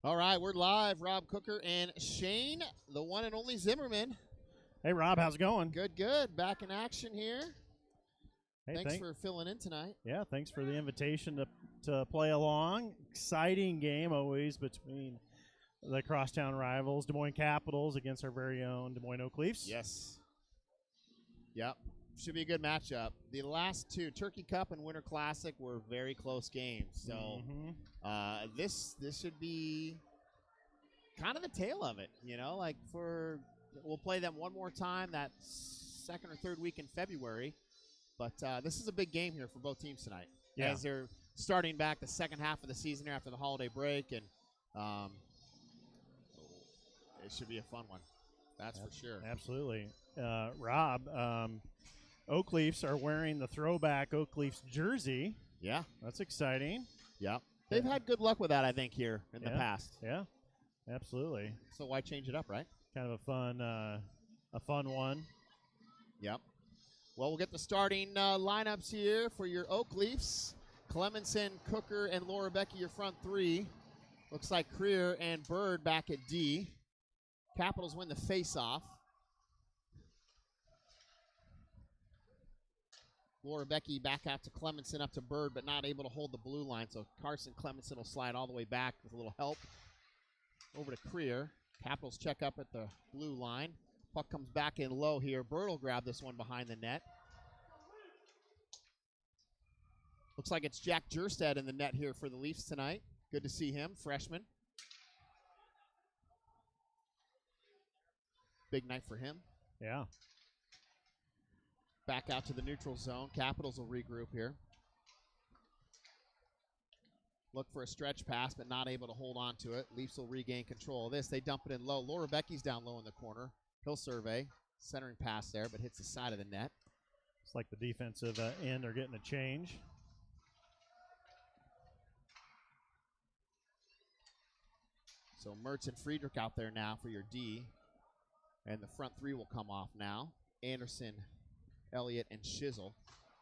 All right, we're live. Rob Cooker and Shane, the one and only Zimmerman. Hey, Rob, how's it going? Good, good. Back in action here. Hey, thanks for filling in tonight. Yeah, thanks for the invitation to play along. Exciting game always between the crosstown rivals, Des Moines Capitals against our very own Des Moines Oak Leafs. Yes. Yep. Should be a good matchup. The last two, Turkey Cup and Winter Classic, were very close games. So this should be kind of the tail of it, you know, like we'll play them one more time that second or third week in February. But this is a big game here for both teams tonight. Yeah. As they're starting back the second half of the season here after the holiday break, and it should be a fun one. That's for sure. Absolutely. Rob, Oak Leafs are wearing the throwback Oak Leafs jersey. Yeah. That's exciting. Yeah. They've had good luck with that, I think, here in the past. Yeah, absolutely. So why change it up, right? Kind of a fun one. Yep. Well, we'll get the starting lineups here for your Oak Leafs. Clemenson, Cooker, and Laura Becky, your front three. Looks like Creer and Bird back at D. Capitals win the face-off. Laura Becky back out to Clemenson, up to Bird, but not able to hold the blue line. So Carson Clemenson will slide all the way back with a little help. Over to Creer. Capitals check up at the blue line. Puck comes back in low here. Bird will grab this one behind the net. Looks like it's Jack Jerstead in the net here for the Leafs tonight. Good to see him, freshman. Big night for him. Yeah. Back out to the neutral zone. Capitals will regroup here. Look for a stretch pass, but not able to hold on to it. Leafs will regain control of this. They dump it in low. Laura Becky's down low in the corner. He'll survey. Centering pass there, but hits the side of the net. It's like the defensive end are getting a change. So Mertz and Friedrich out there now for your D. And the front three will come off now. Anderson, Elliott, and Shizzle.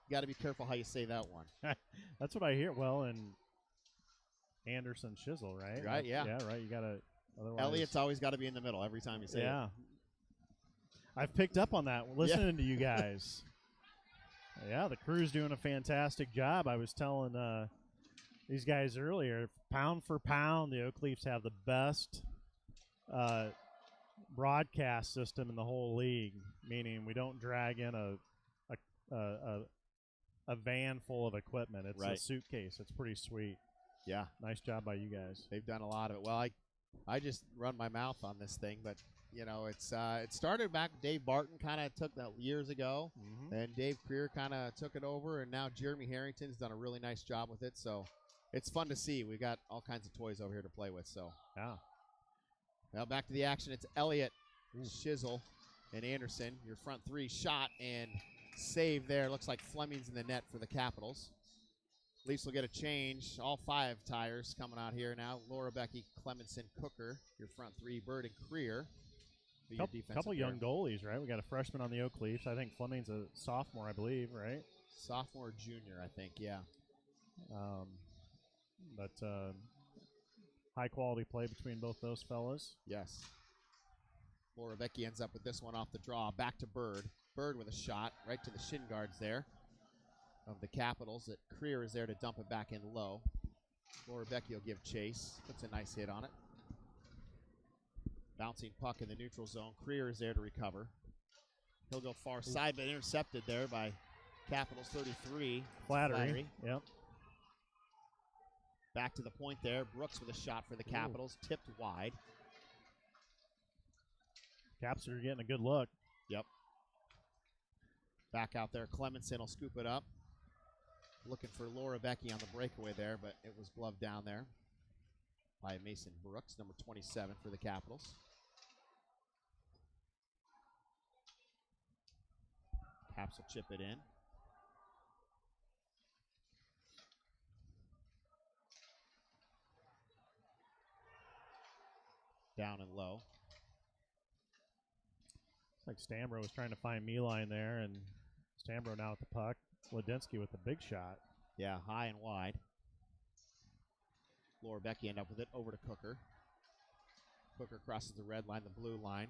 You got to be careful how you say that one. That's what I hear. Well, and Anderson Shizzle, right? Right, yeah. Yeah, right. You got to. Elliott's always got to be in the middle every time you say it. Yeah. I've picked up on that listening to you guys. Yeah, the crew's doing a fantastic job. I was telling these guys earlier, pound for pound, the Oak Leafs have the best broadcast system in the whole league, meaning we don't drag in a van full of equipment. It's a suitcase. It's pretty sweet. Yeah. Nice job by you guys. They've done a lot of it. Well, I just run my mouth on this thing, but you know, it started back. Dave Barton kind of took that years ago, and Dave Creer kind of took it over, and now Jeremy Harrington's done a really nice job with it. So it's fun to see. We've got all kinds of toys over here to play with. So yeah. Now back to the action. It's Elliott, Shizzle, and Anderson. Your front three shot and save there. Looks like Fleming's in the net for the Capitals. Leafs will get a change. All five tires coming out here now. Laura Becky, Clemenson, Cooker. Your front three, Bird and Creer. Couple young goalies, right? We got a freshman on the Oak Leafs. I think Fleming's a sophomore, I believe, right? Sophomore, junior, I think, yeah. But high quality play between both those fellas. Yes. Laura Becky ends up with this one off the draw. Back to Bird. Bird with a shot right to the shin guards there of the Capitals. That Creer is there to dump it back in low. Laura Becky will give chase. Puts a nice hit on it. Bouncing puck in the neutral zone. Creer is there to recover. He'll go far side, but intercepted there by Capitals 33. Flattery. Yep. Back to the point there. Brooks with a shot for the Capitals. Tipped wide. Caps are getting a good look. Yep. Back out there. Clemenson will scoop it up. Looking for Laura Becky on the breakaway there, but it was gloved down there by Mason Brooks, number 27 for the Capitals. Caps will chip it in. Down and low. It's like Stambro was trying to find Meeline there, and Stambro now with the puck. Ledensky with the big shot. Yeah, high and wide. Laura Becky end up with it over to Cooker. Booker crosses the red line, the blue line.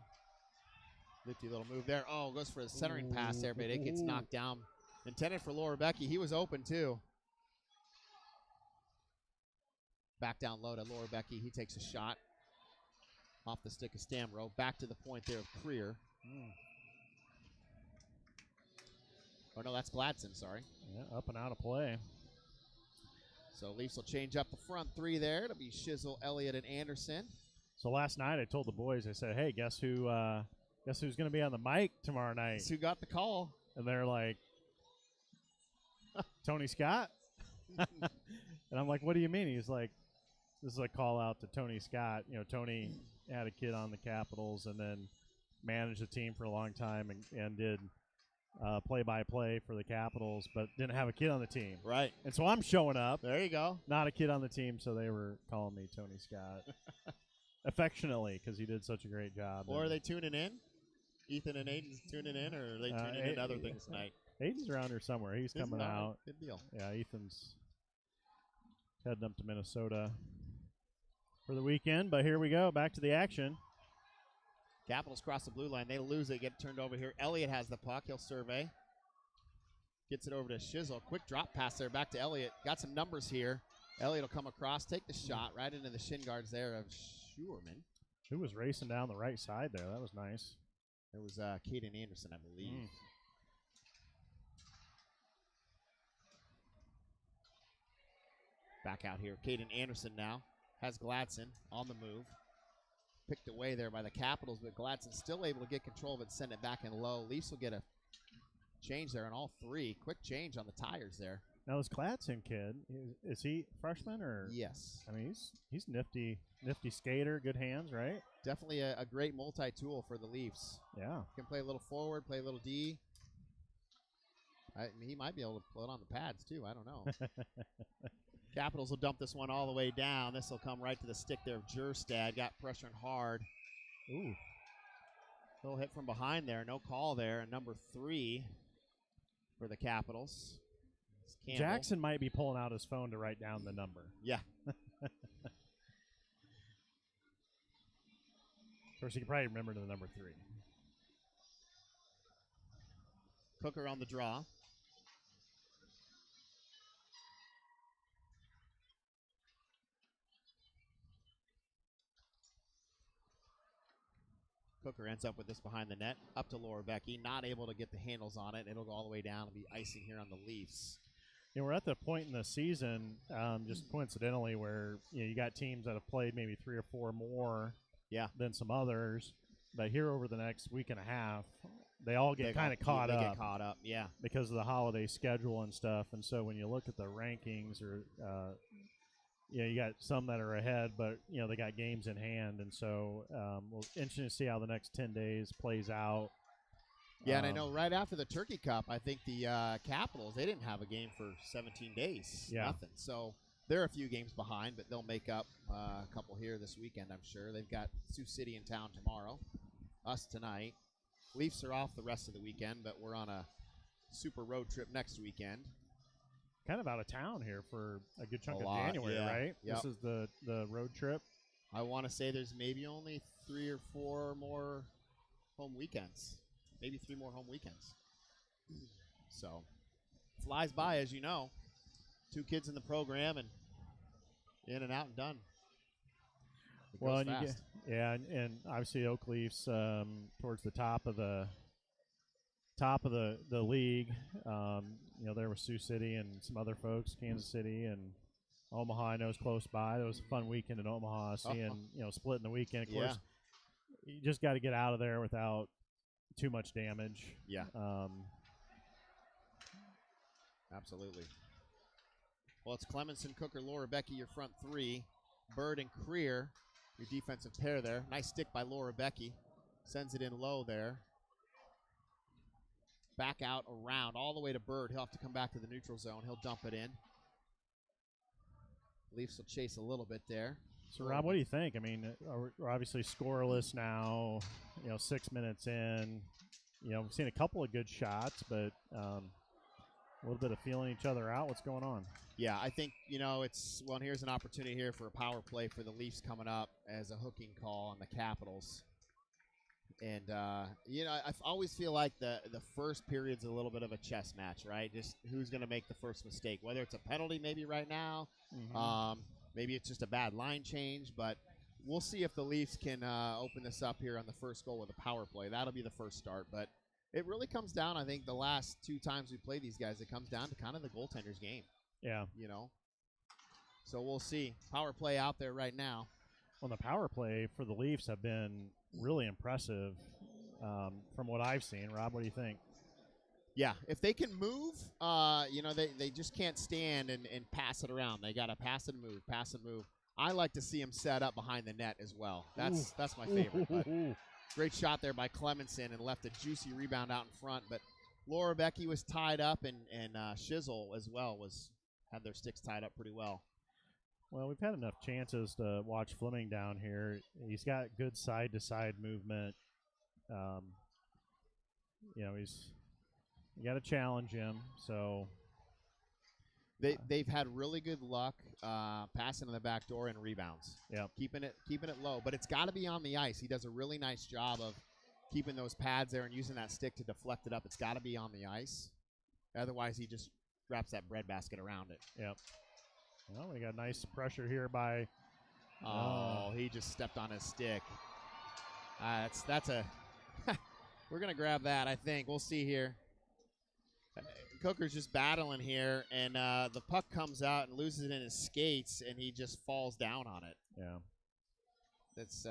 Nifty little move there. Oh, goes for a centering pass there, but it gets knocked down. Intended for Laura Becky. He was open, too. Back down low to Laura Becky. He takes a shot off the stick of Stamro. Back to the point there of Creer. Oh, no, that's Gladson, sorry. Yeah, up and out of play. So Leafs will change up the front three there. It'll be Shizzle, Elliott, and Anderson. So last night I told the boys, I said, hey, guess who's going to be on the mic tomorrow night? Guess who got the call? And they're like, Tony Scott? And I'm like, what do you mean? He's like, this is a call out to Tony Scott. You know, Tony had a kid on the Capitals and then managed the team for a long time and did play-by-play for the Capitals, but didn't have a kid on the team. Right. And so I'm showing up. There you go. Not a kid on the team, so they were calling me Tony Scott. Affectionately, because he did such a great job. Or are they tuning in? Ethan and Aiden's tuning in, or are they tuning in other things tonight? Aiden's around here somewhere. He's coming out. Good deal. Yeah, Ethan's heading up to Minnesota for the weekend, but here we go. Back to the action. Capitals cross the blue line. They lose it, get turned over here. Elliott has the puck. He'll survey. Gets it over to Shizzle. Quick drop pass there back to Elliott. Got some numbers here. Elliott will come across, take the shot right into the shin guards there of Schuerman. Who was racing down the right side there? That was nice. It was Caden Anderson, I believe. Back out here. Caden Anderson now has Gladson on the move. Picked away there by the Capitals, but Gladson still able to get control of it and send it back in low. Leafs will get a change there on all three. Quick change on the tires there. Now this Gladson kid, is he freshman or? Yes. I mean, he's nifty skater, good hands, right? Definitely a great multi-tool for the Leafs. Yeah. Can play a little forward, play a little D. He might be able to put on the pads too. I don't know. Capitals will dump this one all the way down. This will come right to the stick there of Jerstad. Got pressuring hard. Ooh. Little hit from behind there. No call there. And number 3 for the Capitals. Jackson might be pulling out his phone to write down the number. Yeah. Of course, he can probably remember the number 3. Cooker on the draw. Cooker ends up with this behind the net. Up to Laura Becky. Not able to get the handles on it. It'll go all the way down and be icing here on the Leafs. You know, we're at the point in the season, just coincidentally, where you got teams that have played maybe 3 or 4 more than some others. But here over the next week and a half, they all get kind of caught up. They get caught up, yeah. Because of the holiday schedule and stuff. And so when you look at the rankings, or you got some that are ahead, but they got games in hand. And so we'll interesting to see how the next 10 days plays out. Yeah, and I know right after the Turkey Cup, I think the Capitals, they didn't have a game for 17 days. Yeah. Nothing. So they're a few games behind, but they'll make up a couple here this weekend, I'm sure. They've got Sioux City in town tomorrow, us tonight. Leafs are off the rest of the weekend, but we're on a super road trip next weekend. Kind of out of town here for a good chunk of January, right? Yep. This is the road trip. I want to say there's maybe only 3 or 4 more home weekends. Maybe 3 more home weekends. So, flies by, as you know. 2 kids in the program and in and out and done. It goes fast. And obviously Oak Leafs towards the top of the league. There was Sioux City and some other folks, Kansas City and Omaha. I know is close by. It was a fun weekend in Omaha, seeing splitting the weekend. Of course, you just got to get out of there without too much damage. Yeah. Absolutely. Well, it's Clemenson, Cooker, Laura Becky, your front 3. Bird and Creer, your defensive pair there. Nice stick by Laura Becky. Sends it in low there. Back out around all the way to Bird. He'll have to come back to the neutral zone. He'll dump it in. Leafs will chase a little bit there. So, Rob, what do you think? I mean, we're obviously scoreless now, 6 minutes in. We've seen a couple of good shots, but A little bit of feeling each other out. What's going on? Yeah, I think, and here's an opportunity here for a power play for the Leafs coming up as a hooking call on the Capitals. And, I always feel like the first period's a little bit of a chess match, right? Just who's going to make the first mistake, whether it's a penalty maybe right now. Maybe it's just a bad line change, but we'll see if the Leafs can open this up here on the first goal with a power play. That'll be the first start, but it really comes down, I think, the last 2 times we play these guys, it comes down to kind of the goaltender's game. Yeah. So we'll see. Power play out there right now. Well, the power play for the Leafs have been really impressive from what I've seen. Rob, what do you think? Yeah, if they can move, they just can't stand and pass it around. They got to pass and move, pass and move. I like to see them set up behind the net as well. That's my favorite. But great shot there by Clemenson and left a juicy rebound out in front. But Laura Becky was tied up, and Shizzle as well had their sticks tied up pretty well. Well, we've had enough chances to watch Fleming down here. He's got good side-to-side movement. You got to challenge him. So they've had really good luck passing in the back door and rebounds. Yeah, keeping it low, but it's got to be on the ice. He does a really nice job of keeping those pads there and using that stick to deflect it up. It's got to be on the ice. Otherwise, he just wraps that breadbasket around it. Yep. Well, we got nice pressure here by. He just stepped on his stick. That's a. We're gonna grab that. I think we'll see here. Cooker's just battling here, and the puck comes out and loses it in his skates, and he just falls down on it. Yeah. That's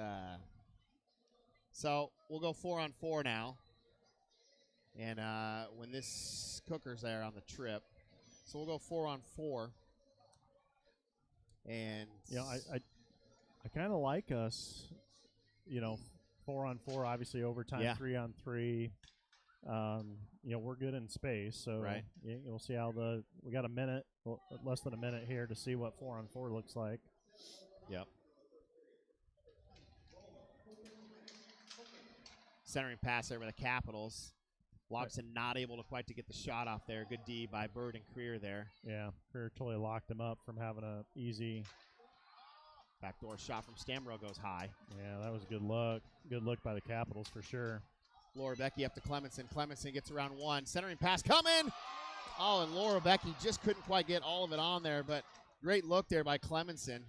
so we'll go 4-on-4 now. And when this Cooker's there on the trip, so we'll go 4-on-4. And I kind of like us, 4-on-4, obviously overtime, 3-on-3. We're good in space, so right. We'll see how we got a minute, less than a minute here to see what 4-on-4 looks like. Yep. Centering pass over the Capitals. Logston not able to quite to get the shot off there. Good D by Bird and Creer there. Yeah, Creer totally locked him up from having a easy backdoor shot from Stamro goes high. Yeah, that was a good look. Good look by the Capitals for sure. Laura Becky up to Clemenson. Clemenson gets around one. Centering pass coming. Oh, and Laura Becky just couldn't quite get all of it on there, but great look there by Clemenson.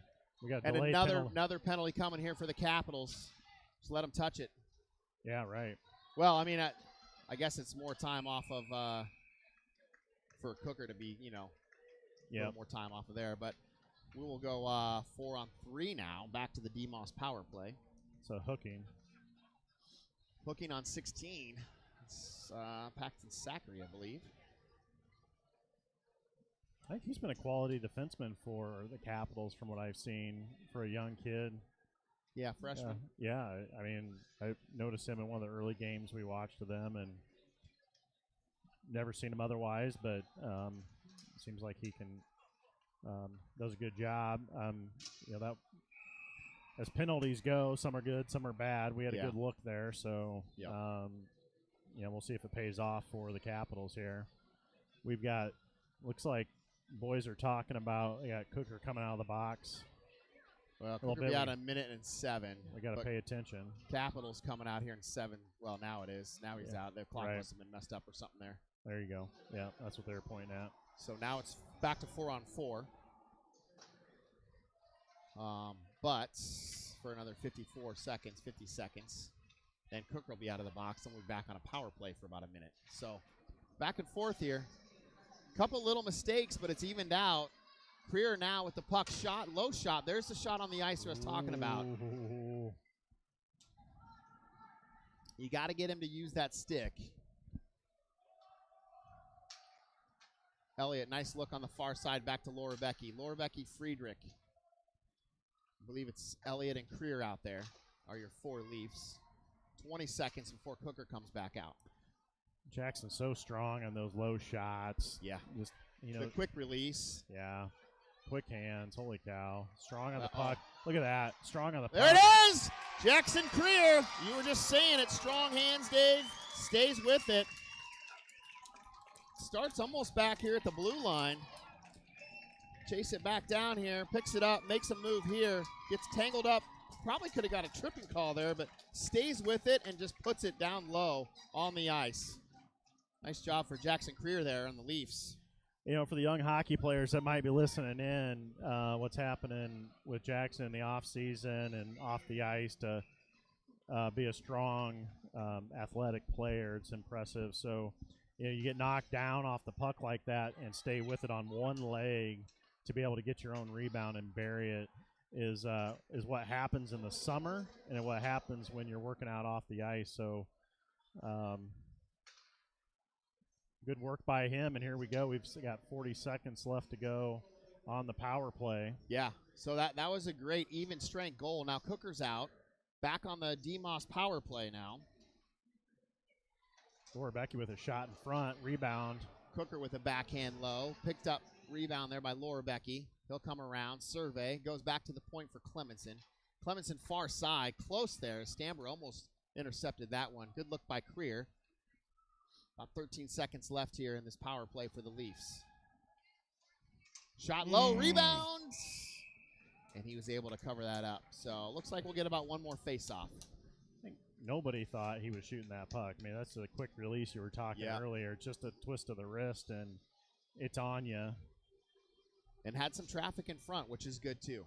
We got and another penalty coming here for the Capitals. Just let them touch it. Yeah, right. Well, I mean, I guess it's more time off of for Cooker to be, a little more time off of there. But we will go 4-on-3 now. Back to the DeMoss power play. So hooking. Hooking on 16. It's Paxton Zachary, I believe. I think he's been a quality defenseman for the Capitals from what I've seen for a young kid. Yeah, freshman. Yeah, I mean, I noticed him in one of the early games we watched of them and never seen him otherwise, but seems like he can does a good job. That as penalties go, some are good, some are bad. We had a good look there, so we'll see if it pays off for the Capitals here. We've got looks like boys are talking about Cooker coming out of the box. Well, Cooker will be out in 1:07. We got to pay attention. Capitals coming out here in 7. Well, now it is. Now he's out. Their clock must have been messed up or something there. There you go. Yeah, that's what they were pointing at. So now it's back to 4-on-4. But for another 50 seconds, then Cooker will be out of the box, and we'll be back on a power play for about a minute. So back and forth here. Couple little mistakes, but it's evened out. Creer now with the puck shot, low shot. There's the shot on the ice I was talking about. You got to get him to use that stick. Elliott, nice look on the far side back to Laura Becky. Laura Becky, Friedrich. I believe it's Elliott and Creer out there are your 4 Leafs. 20 seconds before Cooker comes back out. Jackson's so strong on those low shots. Yeah. Just, the quick release. Yeah. Quick hands. Holy cow. Strong on the puck. Look at that. Strong on the puck. There it is! Jackson Creer. You were just saying it. Strong hands, Dave. Stays with it. starts almost back here at the blue line. Chase it back down here, picks it up, makes a move here, gets tangled up. Probably could have got a tripping call there, but stays with it and just puts it down low on the ice. Nice job for Jackson Creer there on the Leafs. You know, for the young hockey players that might be listening in, what's happening with Jackson in the offseason and off the ice to be a strong, athletic player, it's impressive. So, you know, you get knocked down off the puck like that and stay with it on one leg to be able to get your own rebound and bury it is what happens in the summer and what happens when you're working out off the ice. So, good work by him, and here we go. We've got 40 seconds left to go on the power play. Yeah, so that was a great even strength goal. Now Cooker's out. Back on the DeMoss power play now. Becky with a shot in front, rebound. Cooker with a backhand low. Picked up rebound there by Becky. He'll come around, survey, goes back to the point for Clemenson. Clemenson far side, close there. Stamber almost intercepted that one. Good look by Creer. About 13 seconds left here in this power play for the Leafs. Shot low, rebound! And he was able to cover that up. So looks like we'll get about one more face-off. I think nobody thought he was shooting that puck. I mean, that's a quick release you were talking earlier. Just a twist of the wrist, and it's on you. And had some traffic in front, which is good too.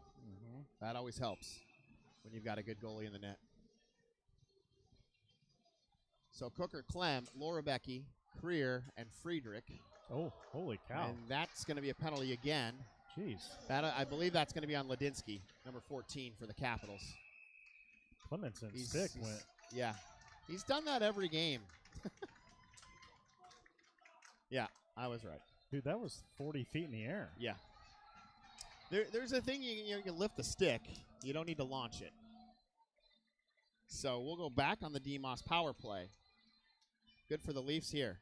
That always helps when you've got a good goalie in the net. So Cooker, Clem, Becky, Creer, and Friedrich. Oh, holy cow. And that's going to be a penalty again. Jeez. I believe that's going to be on Ladinsky, number 14 for the Capitals. Clemenson's stick went. Yeah. He's done that every game. Yeah, I was right. Dude, that was 40 feet in the air. Yeah. There's a thing you can lift the stick. You don't need to launch it. So we'll go back on the DeMoss power play. Good for the Leafs here.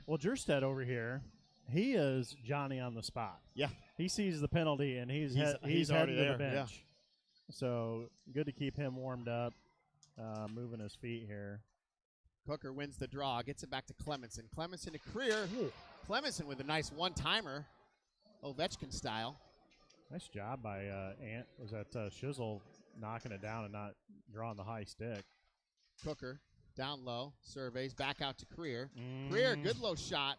Well, Jerstead over here, he is Johnny on the spot. Yeah. He sees the penalty, and he's already heading to there. the bench. Yeah. So good to keep him warmed up, moving his feet here. Cooker wins the draw, gets it back to Clemenson. Clemenson to Creer. Clemenson with a nice one-timer, Ovechkin style. Nice job by Ant. Was that Shizzle knocking it down and not drawing the high stick. Cooker down low, surveys, back out to Creer. Creer, good low shot.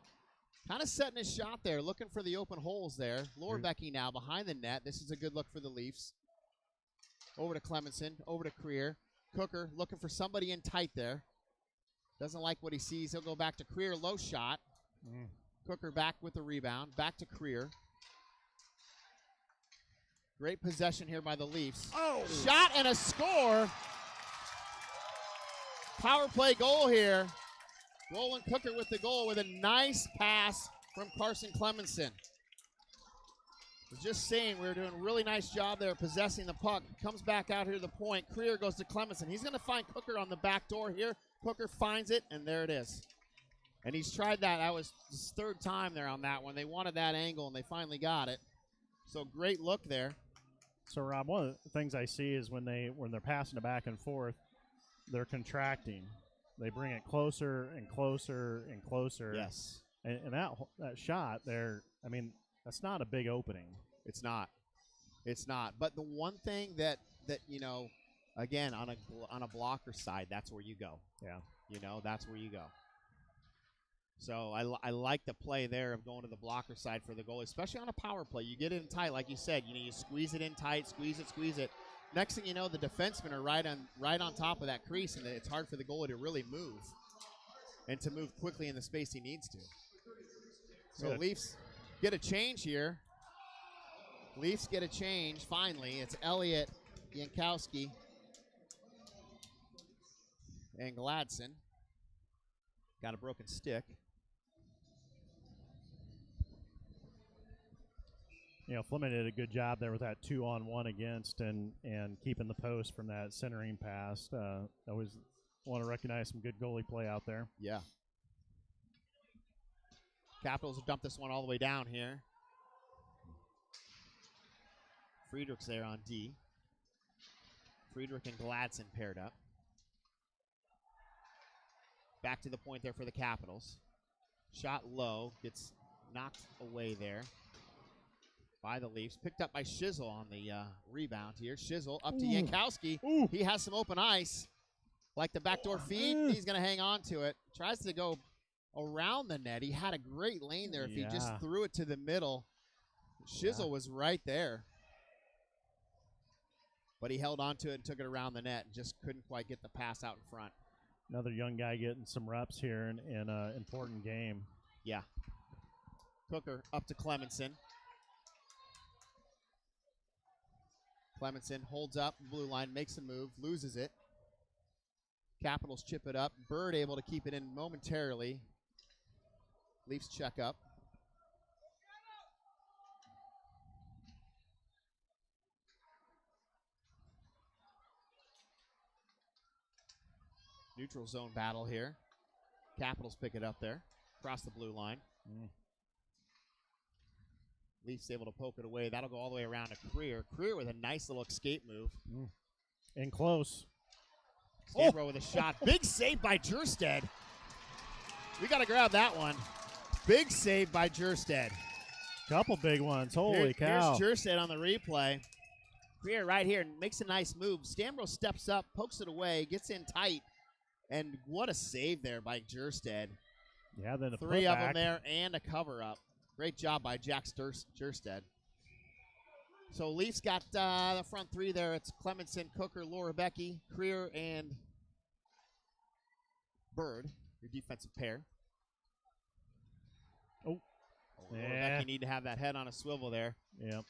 Kind of setting his shot there, looking for the open holes there. Becky now behind the net. This is a good look for the Leafs. Over to Clemenson, over to Creer. Cooker looking for somebody in tight there. Doesn't like what he sees. He'll go back to Creer, low shot. Cooker back with the rebound, back to Creer. Great possession here by the Leafs. Oh! Shot and a score. Power play goal here. Roland Cooker with the goal with a nice pass from Carson Clemenson. Was just saying we were doing a really nice job there possessing the puck. Comes back out here to the point. Creer goes to Clemenson. He's going to find Cooker on the back door here. Cooker finds it, and there it is. And he's tried that. That was his third time there on that one. They wanted that angle, and they finally got it. So great look there. So, Rob, one of the things I see is when they're passing it back and forth, they're contracting. They bring it closer and closer and closer. Yes. And that shot there, I mean, that's not a big opening. It's not. It's not. But the one thing that you know, again, on a blocker side, that's where you go. Yeah. You know, that's where you go. So I like the play there of going to the blocker side for the goalie, especially on a power play. You get it in tight, like you said. You know, you squeeze it in tight, squeeze it. Next thing you know, the defensemen are right on top of that crease, and it's hard for the goalie to really move and to move quickly in the space he needs to. So Leafs get a change here. Leafs get a change finally. It's Elliott, Jankowski, and Gladson. Got a broken stick. You know, Fleming did a good job there with that 2-on-1 against and keeping the post from that centering pass. I always want to recognize some good goalie play out there. Yeah. Capitals have dumped this one all the way down here. Friedrich's there on D. Friedrich and Gladson paired up. Back to the point there for the Capitals. Shot low. Gets knocked away there by the Leafs. Picked up by Shizzle on the rebound here. Shizzle up to Yankowski. Ooh. He has some open ice. Like the backdoor feed. He's going to hang on to it. Tries to go around the net. He had a great lane there. If he just threw it to the middle, Shizzle was right there. But he held on to it and took it around the net and just couldn't quite get the pass out in front. Another young guy getting some reps here in an important game. Yeah. Cooker up to Clemenson. Clemenson holds up, blue line, makes a move, loses it. Capitals chip it up. Bird able to keep it in momentarily. Leafs check up. Neutral zone battle here. Capitals pick it up there, across the blue line. Leafs able to poke it away. That'll go all the way around to Creer. Creer with a nice little escape move. In close. Stambro with a shot. Big save by Jerstead. We got to grab that one. Big save by Jerstead. Couple big ones. Holy cow. Here's Jerstead on the replay. Creer right here makes a nice move. Stambro steps up, pokes it away, gets in tight. And what a save there by Jerstead. Yeah, then a three of them there and a cover-up. Great job by Jack Jerstead. So Leafs got the front three there. It's Clemenson, Cooker, Lorebecki, Creer, and Bird, your defensive pair. Lorebecki need to have that head on a swivel there. Yep.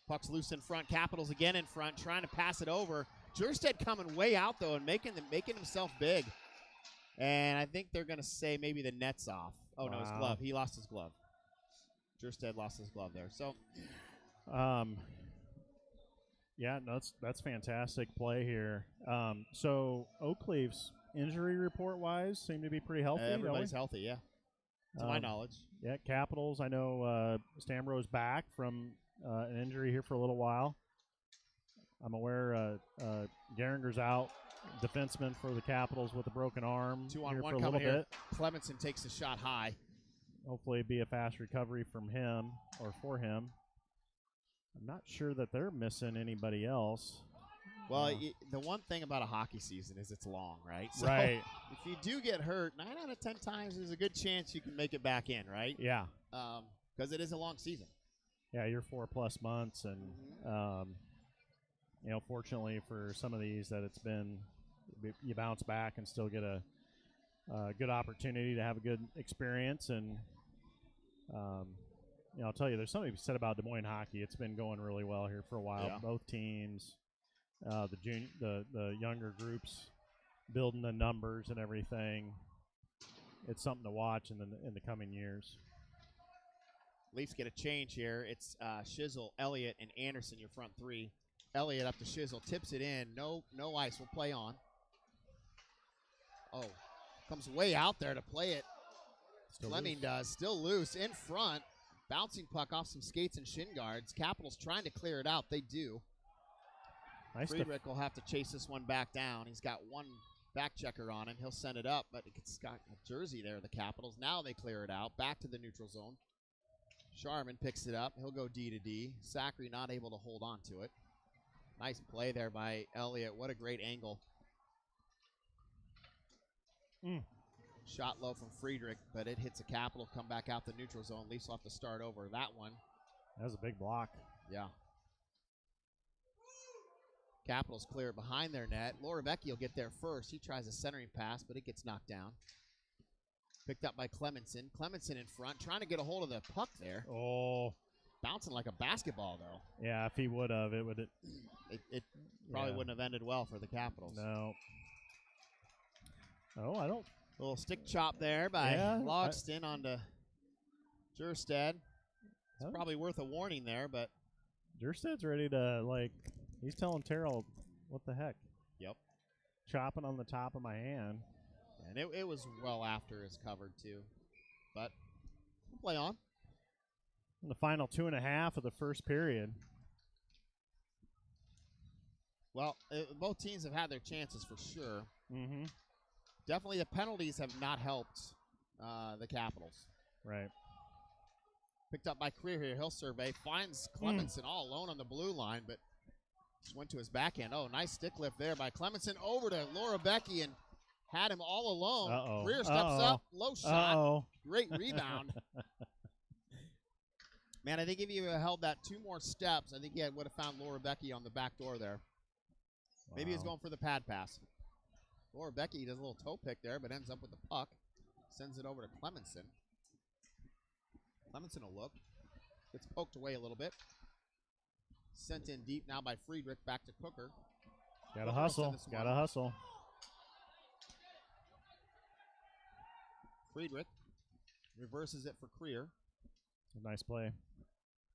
Puck's loose in front. Capitals again in front, trying to pass it over. Jerstead coming way out, though, and making himself big. And I think they're going to say maybe the net's off. Oh, no, his glove. He lost his glove. Jerstead lost his glove there. So, yeah, no, that's fantastic play here. So Oakleaf's injury report-wise seem to be pretty healthy. Everybody's healthy, yeah, to my knowledge. Yeah, Capitals, I know Stambro's back from an injury here for a little while. I'm aware Gehringer's out, defenseman for the Capitals with a broken arm. 2-on-1 coming here. Clemenson takes the shot high. Hopefully it'd be a fast recovery from him or for him. I'm not sure that they're missing anybody else. Well, the one thing about a hockey season is it's long, right? So right. If you do get hurt, 9 out of 10 times there's a good chance you can make it back in, right? Yeah. Because it is a long season. Yeah, you're 4+ months, and fortunately for some of these that it's been, you bounce back and still get a good opportunity to have a good experience. And I'll tell you, there's something to be said about Des Moines hockey. It's been going really well here for a while. Yeah. Both teams, the younger groups, building the numbers and everything. It's something to watch in the coming years. Leafs get a change here. It's Shizzle, Elliott, and Anderson, your front three. Elliott up to Shizzle, tips it in. No ice. We'll play on. Oh, comes way out there to play it. Fleming does. Still loose in front. Bouncing puck off some skates and shin guards. Capitals trying to clear it out. They do. Nice. Friedrich will have to chase this one back down. He's got one back checker on him. He'll send it up, but it's got a jersey there, the Capitals. Now they clear it out. Back to the neutral zone. Sharman picks it up. He'll go D to D. Zachary not able to hold on to it. Nice play there by Elliott. What a great angle. Shot low from Friedrich, but it hits a Capital. Come back out the neutral zone. Leafs will have to start over that one. That was a big block. Yeah. Capitals clear it behind their net. Lorebecki will get there first. He tries a centering pass, but it gets knocked down. Picked up by Clemenson. Clemenson in front, trying to get a hold of the puck there. Oh. Bouncing like a basketball, though. Yeah, if he would have, it would. It probably wouldn't have ended well for the Capitals. No. Oh, I don't. A little stick chop there by Logston onto Jerstead. It's probably worth a warning there, but Jersted's ready to, he's telling Terrell, what the heck? Yep. Chopping on the top of my hand. And it was well after his covered, too. But we'll play on. In the final 2.5 of the first period. Well, both teams have had their chances for sure. Mm-hmm. definitely the penalties have not helped the Capitals. Right. Picked up by Creer here. He'll survey. Finds Clemenson all alone on the blue line, but just went to his backhand. Oh, nice stick lift there by Clemenson over to Laura Becky and had him all alone. Uh-oh. Creer steps up. Low shot. Uh-oh. Great rebound. Man, I think if you held that 2 more steps, I think you would have found Laura Becky on the back door there. Wow. Maybe he's going for the pad pass. Laura Becky does a little toe pick there, but ends up with the puck. Sends it over to Clemenson. Clemenson will look. Gets poked away a little bit. Sent in deep now by Friedrich. Back to Cooker. Gotta hustle. Gotta hustle. Friedrich reverses it for Creer. Nice play.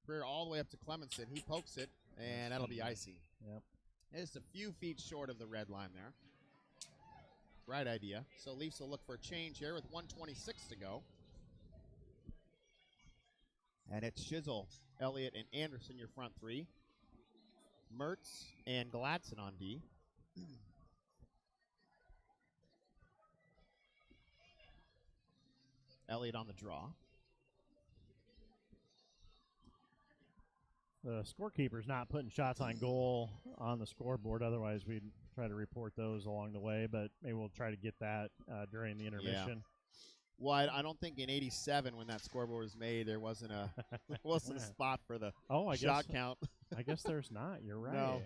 Creer all the way up to Clemenson. He pokes it, and that'll be icing. Yep. Just a few feet short of the red line there. Right idea. So Leafs will look for a change here with 1:26 to go. And it's Shizzle, Elliott, and Anderson, your front 3. Mertz and Gladson on D. Elliott on the draw. The scorekeeper's not putting shots on goal on the scoreboard. Otherwise, we'd try to report those along the way. But maybe we'll try to get that during the intermission. Yeah. Well, I don't think in '87 when that scoreboard was made, there wasn't a spot for the shot count. I guess there's not. You're right. No.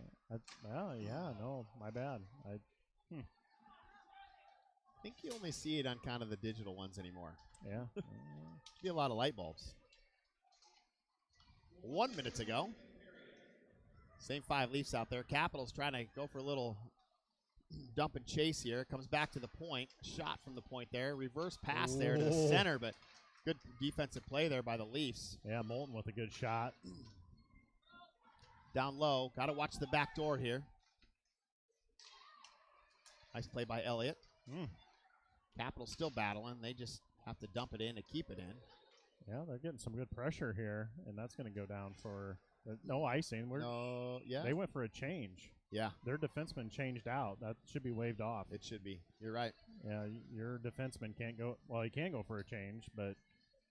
No, my bad. I think you only see it on kind of the digital ones anymore. Yeah. Be a lot of light bulbs. 1 minute to go. Same 5 Leafs out there. Capitals trying to go for a little dump and chase here. Comes back to the point. Shot from the point there. Reverse pass there to the center, but good defensive play there by the Leafs. Yeah, Moulton with a good shot. Down low. Got to watch the back door here. Nice play by Elliott. Capitals still battling. They just have to dump it in to keep it in. Yeah, they're getting some good pressure here, and that's going to go down for no icing. They went for a change. Yeah. Their defenseman changed out. That should be waved off. It should be. You're right. Yeah, your defenseman can't go. Well, he can go for a change, but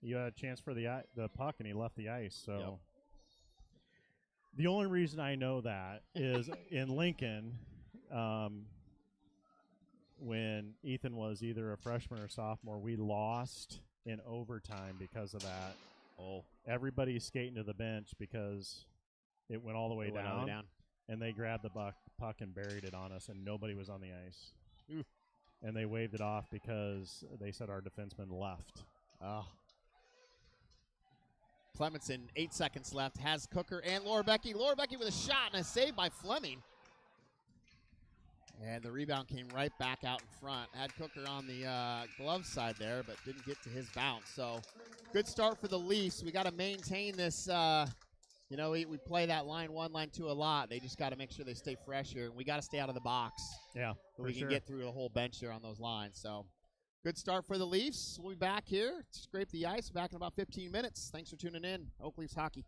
you had a chance for the puck, and he left the ice. So Yep. The only reason I know that is in Lincoln, when Ethan was either a freshman or sophomore, we lost in overtime because of that. Oh, everybody's skating to the bench because it went all the way down, and they grabbed the puck and buried it on us, and nobody was on the ice. Ooh. And they waved it off because they said our defenseman left. Oh. Clemenson, 8 seconds left, has Cooker and Laura Becky. Laura Becky with a shot and a save by Fleming. And the rebound came right back out in front. Had Cooker on the glove side there, but didn't get to his bounce. So good start for the Leafs. We got to maintain this. We play that line 1, line 2 a lot. They just got to make sure they stay fresh here. And we got to stay out of the box. Yeah, so we can get through the whole bench here on those lines. So good start for the Leafs. We'll be back here. Scrape the ice. Back in about 15 minutes. Thanks for tuning in. Oak Leafs Hockey.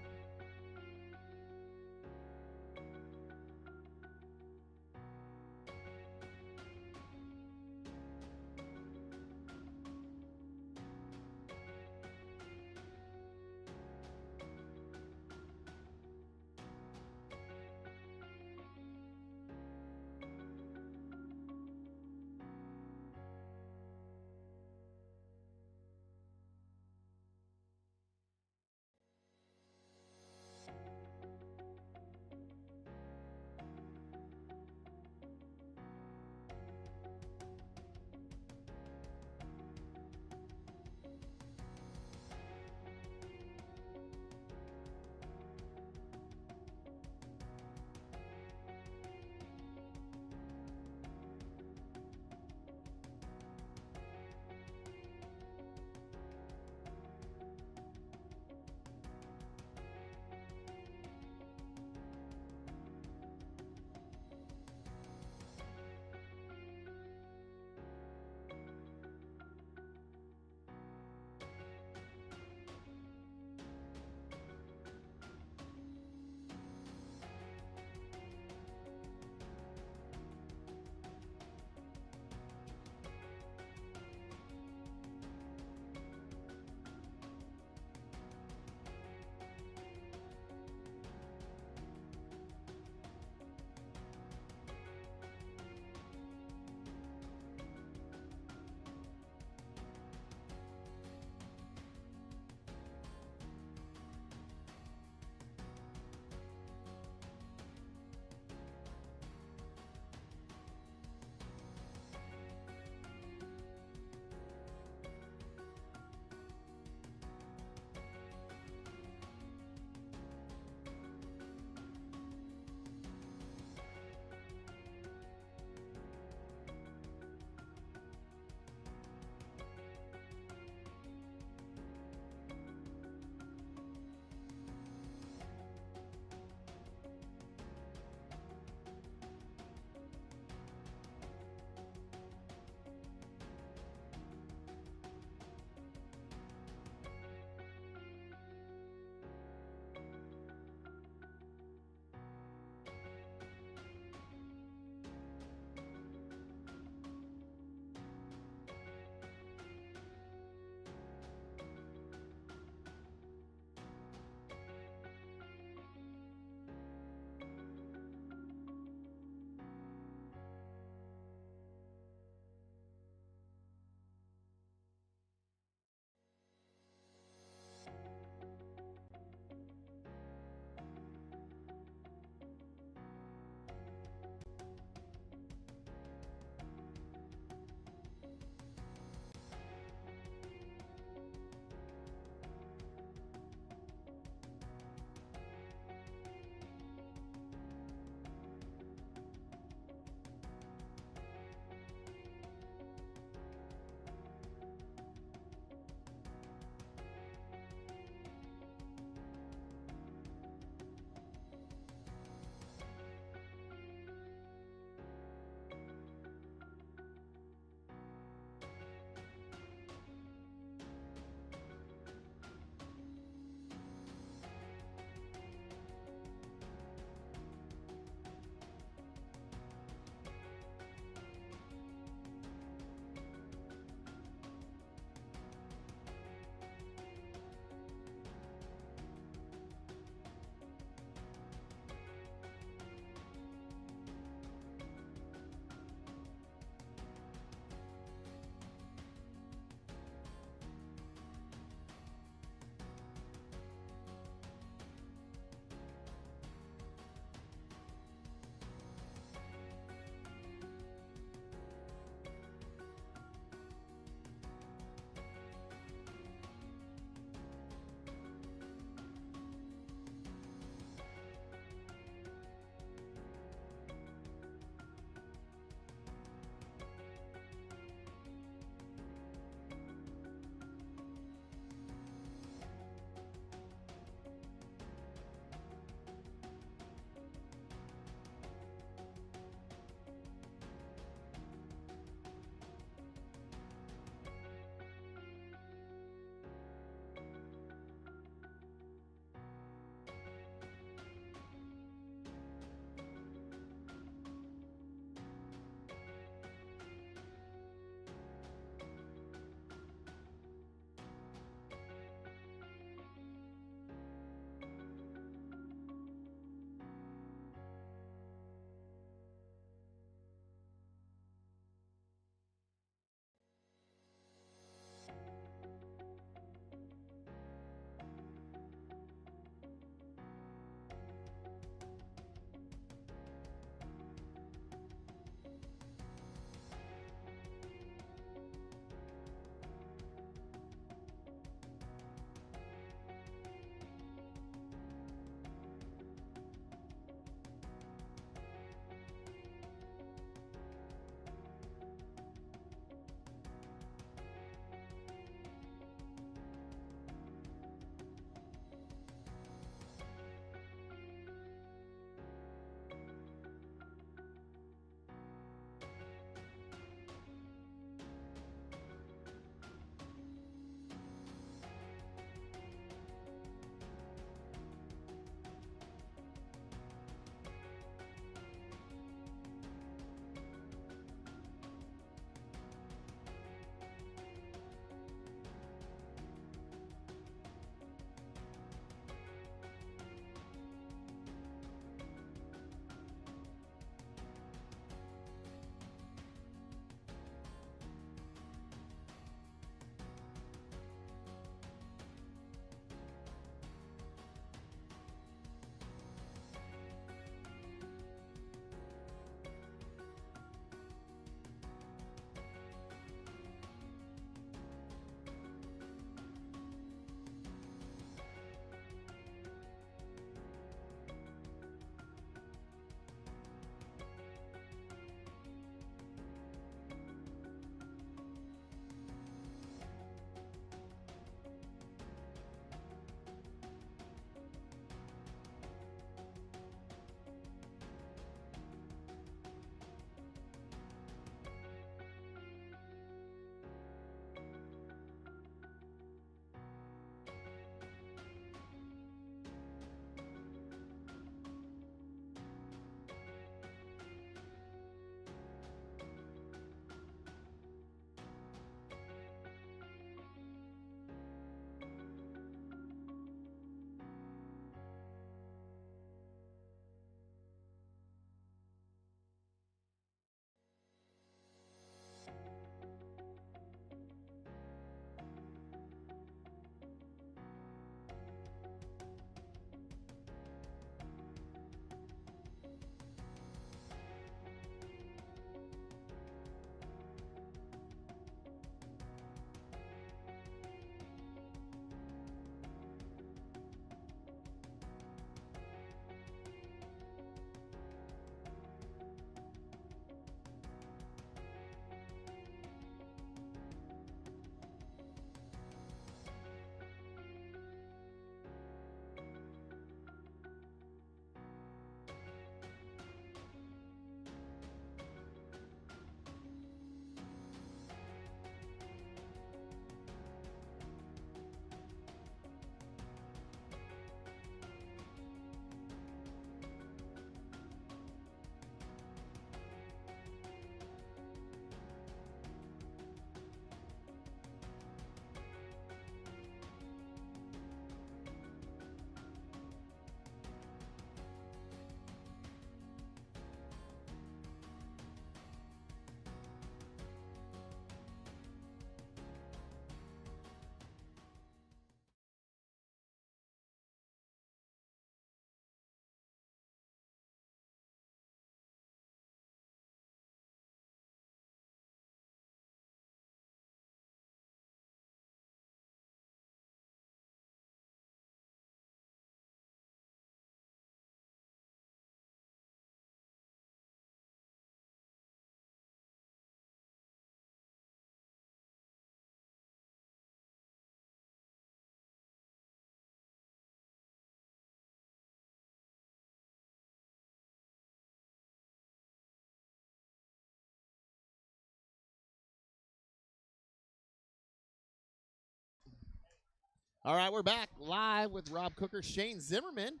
All right, we're back live with Rob Cooker, Shane Zimmerman,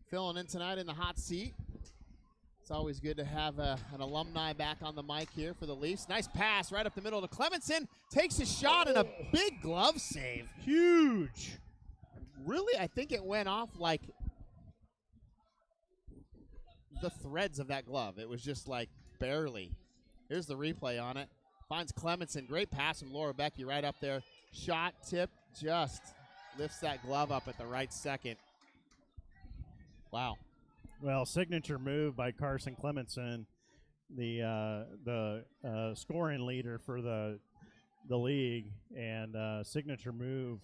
filling in tonight in the hot seat. It's always good to have an alumni back on the mic here for the Leafs. Nice pass right up the middle to Clemenson. Takes a shot and a big glove save. Huge. Really, I think it went off like the threads of that glove. It was just like barely. Here's the replay on it. Finds Clemenson. Great pass from Laura Becky right up there. Shot, tip, just lifts that glove up at the right second. Wow. Well, signature move by Carson Clemenson, the scoring leader for the league, and signature move,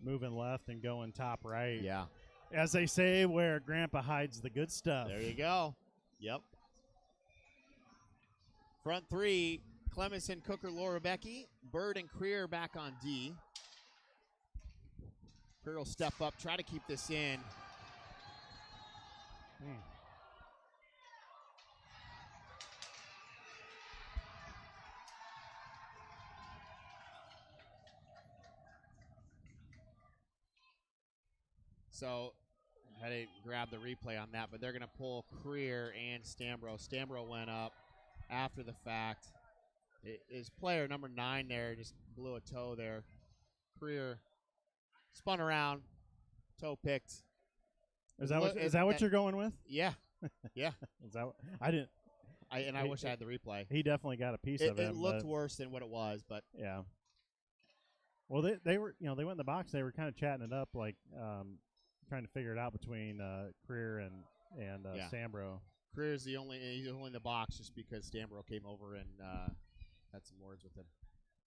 moving left and going top right. Yeah. As they say, where Grandpa hides the good stuff. There you go. Yep. Front three, Clemenson, Cooker, Laura Becky. Bird and Creer back on D. Creer will step up, try to keep this in. So I didn't grab the replay on that, but they're going to pull Creer and Stambro. Stambro went up after the fact. His player number 9 there just blew a toe there. Creer spun around, toe picked. Is that what you're going with? Yeah, yeah. Is that I didn't? I wish I had the replay. He definitely got a piece of it. It looked worse than what it was, but yeah. Well, they were they went in the box. They were kind of chatting it up, like trying to figure it out between Creer and Stambro. Creer's he's only in the box just because Stambro came over and had some words with him.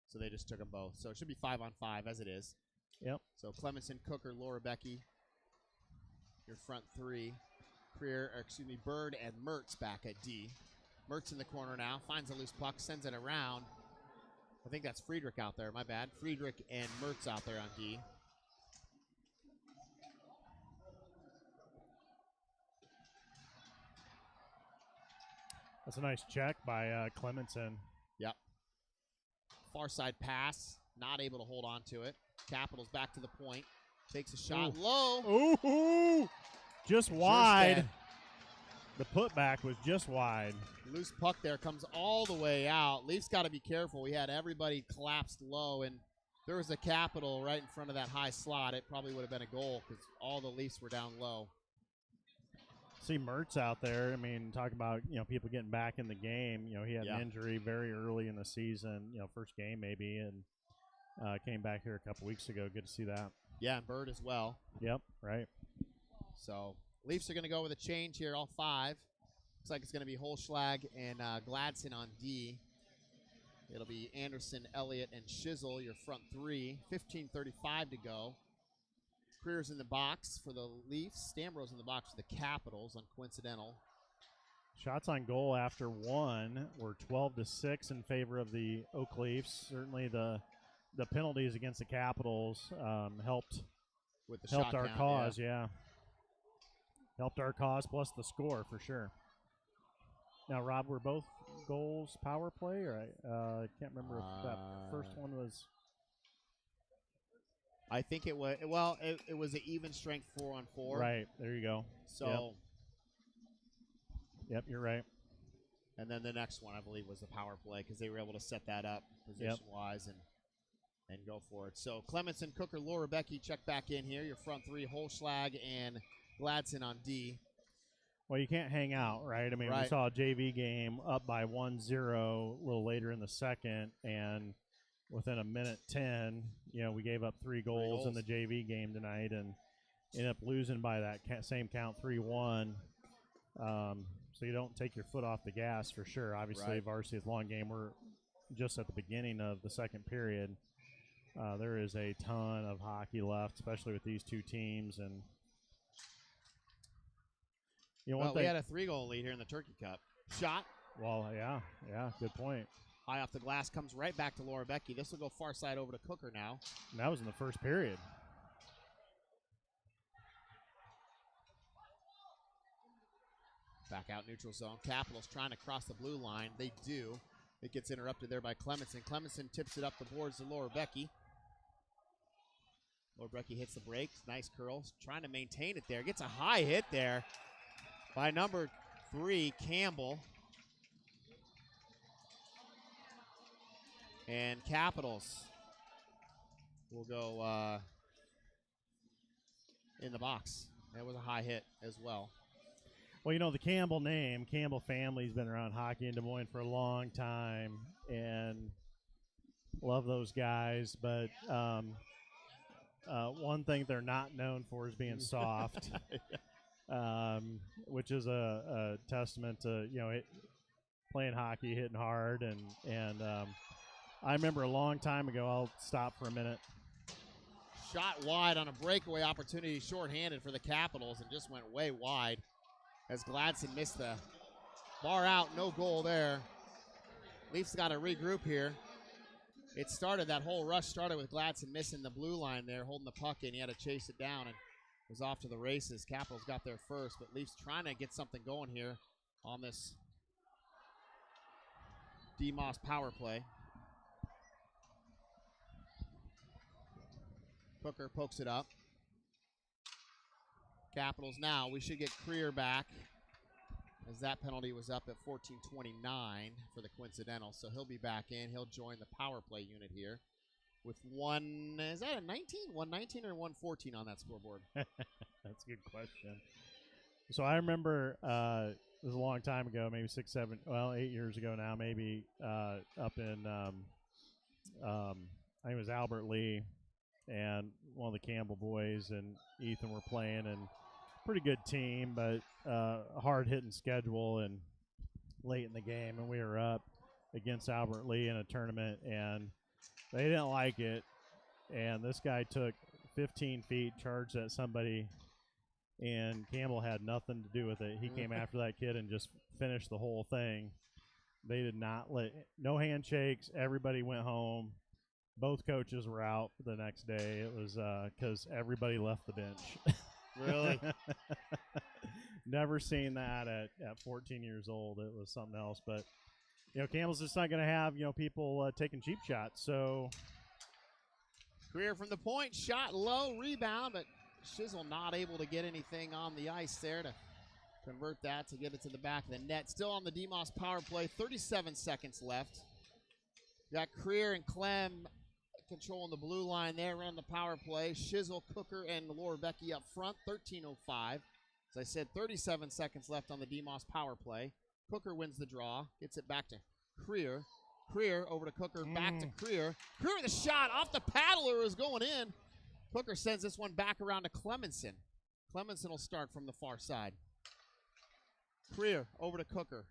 So they just took them both. So it should be 5-on-5 as it is. Yep. So Clemenson, Cooker, Laura Becky, your front three. Bird and Mertz back at D. Mertz in the corner now, finds a loose puck, sends it around. I think that's Friedrich out there, my bad. Friedrich and Mertz out there on D. That's a nice check by Clemenson. Yep. Far side pass, not able to hold on to it. Capitals back to the point. Takes a shot low. Ooh, just wide. The putback was just wide. Loose puck there comes all the way out. Leafs got to be careful. We had everybody collapsed low, and there was a Capital right in front of that high slot. It probably would have been a goal because all the Leafs were down low. See Mertz out there. I mean, talk about people getting back in the game. He had an injury very early in the season. First game maybe, and came back here a couple weeks ago. Good to see that. Yeah, and Bird as well. Yep, right. So Leafs are going to go with a change here, all 5. Looks like it's going to be Holschlag and Gladson on D. It'll be Anderson, Elliott, and Shizzle, your front 3. 15:35 to go. Creer's in the box for the Leafs. Stambro's in the box for the Capitals, uncoincidental. Shots on goal after 1 were 12-6 in favor of the Oak Leafs. Certainly the penalties against the Capitals helped our cause, yeah. Helped our cause plus the score for sure. Now, Rob, were both goals power play? Or I can't remember if that first one was. I think it was. Well, it was an even strength 4-on-4. Right, there you go. So. Yep, you're right. And then the next one, I believe, was the power play because they were able to set that up position-wise and go for it. So Clemenson, Cooker, Laura Becky check back in here. Your front 3, Holschlag and Gladson on D. Well, you can't hang out, right? I mean, we saw a JV game up by 1-0 a little later in the second, and within a minute 10, we gave up 3 goals in the JV game tonight and ended up losing by that same count, 3-1. So you don't take your foot off the gas for sure. Obviously, Varsity is a long game. We're just at the beginning of the second period. There is a ton of hockey left, especially with these two teams. And we had a 3-goal lead here in the Turkey Cup. Shot. Well, yeah, good point. High off the glass, comes right back to Laura Becky. This will go far side over to Cooker now. And that was in the first period. Back out neutral zone. Capitals trying to cross the blue line. They do. It gets interrupted there by Clemenson. Clemenson tips it up the boards to Laura Becky. Lordbrecky hits the brakes. Nice curls. Trying to maintain it there. Gets a high hit there by number 3, Campbell. And Capitals will go in the box. That was a high hit as well. Well, you know, the Campbell name, Campbell family's been around hockey in Des Moines for a long time, and love those guys. But one thing they're not known for is being soft, which is a testament to, you know, playing hockey, hitting hard. And I remember a long time ago, I'll stop for a minute. Shot wide on a breakaway opportunity, shorthanded for the Capitals, and just went way wide as Gladson missed the bar out. No goal there. Leafs got to regroup here. That whole rush started with Gladson missing the blue line there, holding the puck in. He had to chase it down and was off to the races. Capitals got there first, but Leafs trying to get something going here on this DeMoss power play. Hooker pokes it up. Capitals now. We should get Creer back, as that penalty was up at 14:29 for the coincidental. So he'll be back in. He'll join the power play unit here with is that a 19? 119 or 114 on that scoreboard? That's a good question. So I remember it was a long time ago, maybe 8 years ago now, maybe up in, I think it was Albert Lee, and one of the Campbell boys and Ethan were playing, and pretty good team, but a hard-hitting schedule, and late in the game, and we were up against Albert Lee in a tournament, and they didn't like it, and this guy took 15 feet, charged at somebody, and Campbell had nothing to do with it. He came after that kid and just finished the whole thing. They did not no handshakes. Everybody went home. Both coaches were out the next day. It was because everybody left the bench. Really? Never seen that at 14 years old. It was something else. But, you know, Campbell's just not going to have, you know, people taking cheap shots. So Creer from the point, shot low, rebound, but Shizzle not able to get anything on the ice there to convert that to get it to the back of the net. Still on the DeMoss power play, 37 seconds left. Got Creer and Clem controlling the blue line there, running the power play. Shizzle, Cooker, and Lordbrecky up front, 13:05. As I said, 37 seconds left on the DeMoss power play. Cooker wins the draw, gets it back to Creer. Creer over to Cooker, back to Creer. Creer with a shot off the paddler is going in. Cooker sends this one back around to Clemenson. Clemenson will start from the far side. Creer over to Cooker.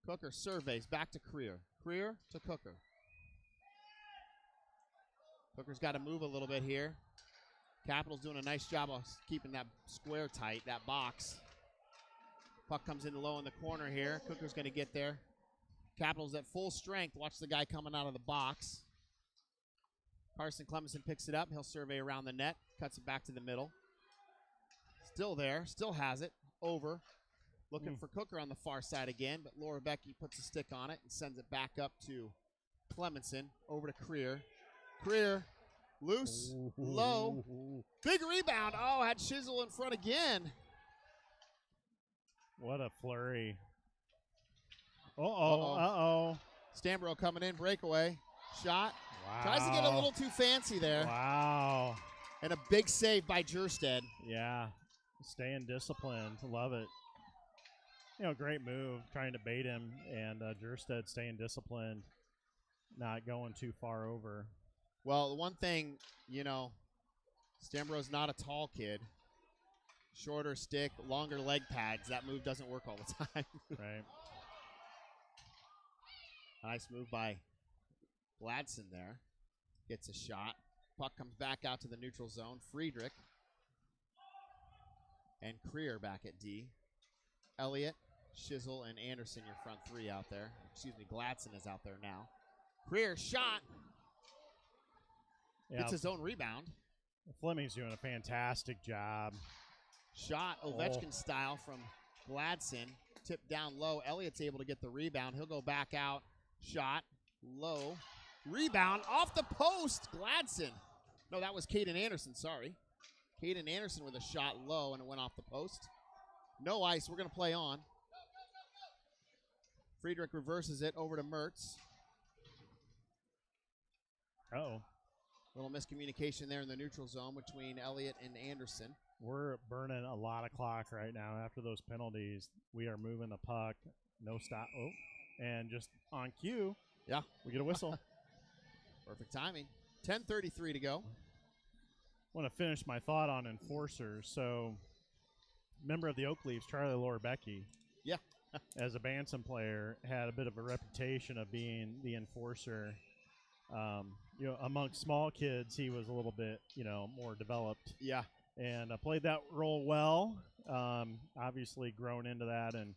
Cooker surveys back to Creer. Creer to Cooker. Cooker's got to move a little bit here. Capitals doing a nice job of keeping that square tight, that box. Puck comes in low in the corner here. Cooker's going to get there. Capitals at full strength. Watch the guy coming out of the box. Carson Clemenson picks it up. He'll survey around the net. Cuts it back to the middle. Still there. Still has it. Over. Looking for Cooker on the far side again, but Lordbrecky puts a stick on it and sends it back up to Clemenson. Over to Creer. Creer, loose, low, big rebound. Oh, had Shizzle in front again. What a flurry. Uh-oh. Stambro coming in, breakaway, shot. Wow. Tries to get a little too fancy there. Wow. And a big save by Jerstead. Yeah, staying disciplined. Love it. You know, great move, trying to bait him, and Jerstead staying disciplined, not going too far over. Well, the one thing, you know, Stambro's not a tall kid. Shorter stick, longer leg pads. That move doesn't work all the time. Right. Nice move by Gladson there. Gets a shot. Puck comes back out to the neutral zone. Friedrich and Creer back at D. Elliott, Shizzle, and Anderson, your front three out there. Excuse me, Gladson is out there now. Creer shot. Yeah, It's his own rebound. Fleming's doing a fantastic job. Shot Ovechkin style from Gladson. Tipped down low. Elliott's able to get the rebound. He'll go back out. Shot low. Rebound off the post. Gladson. No, that was Caden Anderson, sorry. Caden Anderson with a shot low, and it went off the post. No ice. We're going to play on. Friedrich reverses it over to Mertz. Uh-oh. Little miscommunication there in the neutral zone between Elliott and Anderson. We're burning a lot of clock right now after those penalties. We are moving the puck. No stop. Oh, and just on cue, yeah, we get a whistle. Perfect timing. 10:33 to go. I want to finish my thought on enforcers. So, member of the Oak Leafs, Charlie Lorebecki, yeah, as a Bantam player, had a bit of a reputation of being the enforcer. Amongst small kids, he was a little bit, more developed. Yeah. And played that role well. Obviously grown into that, and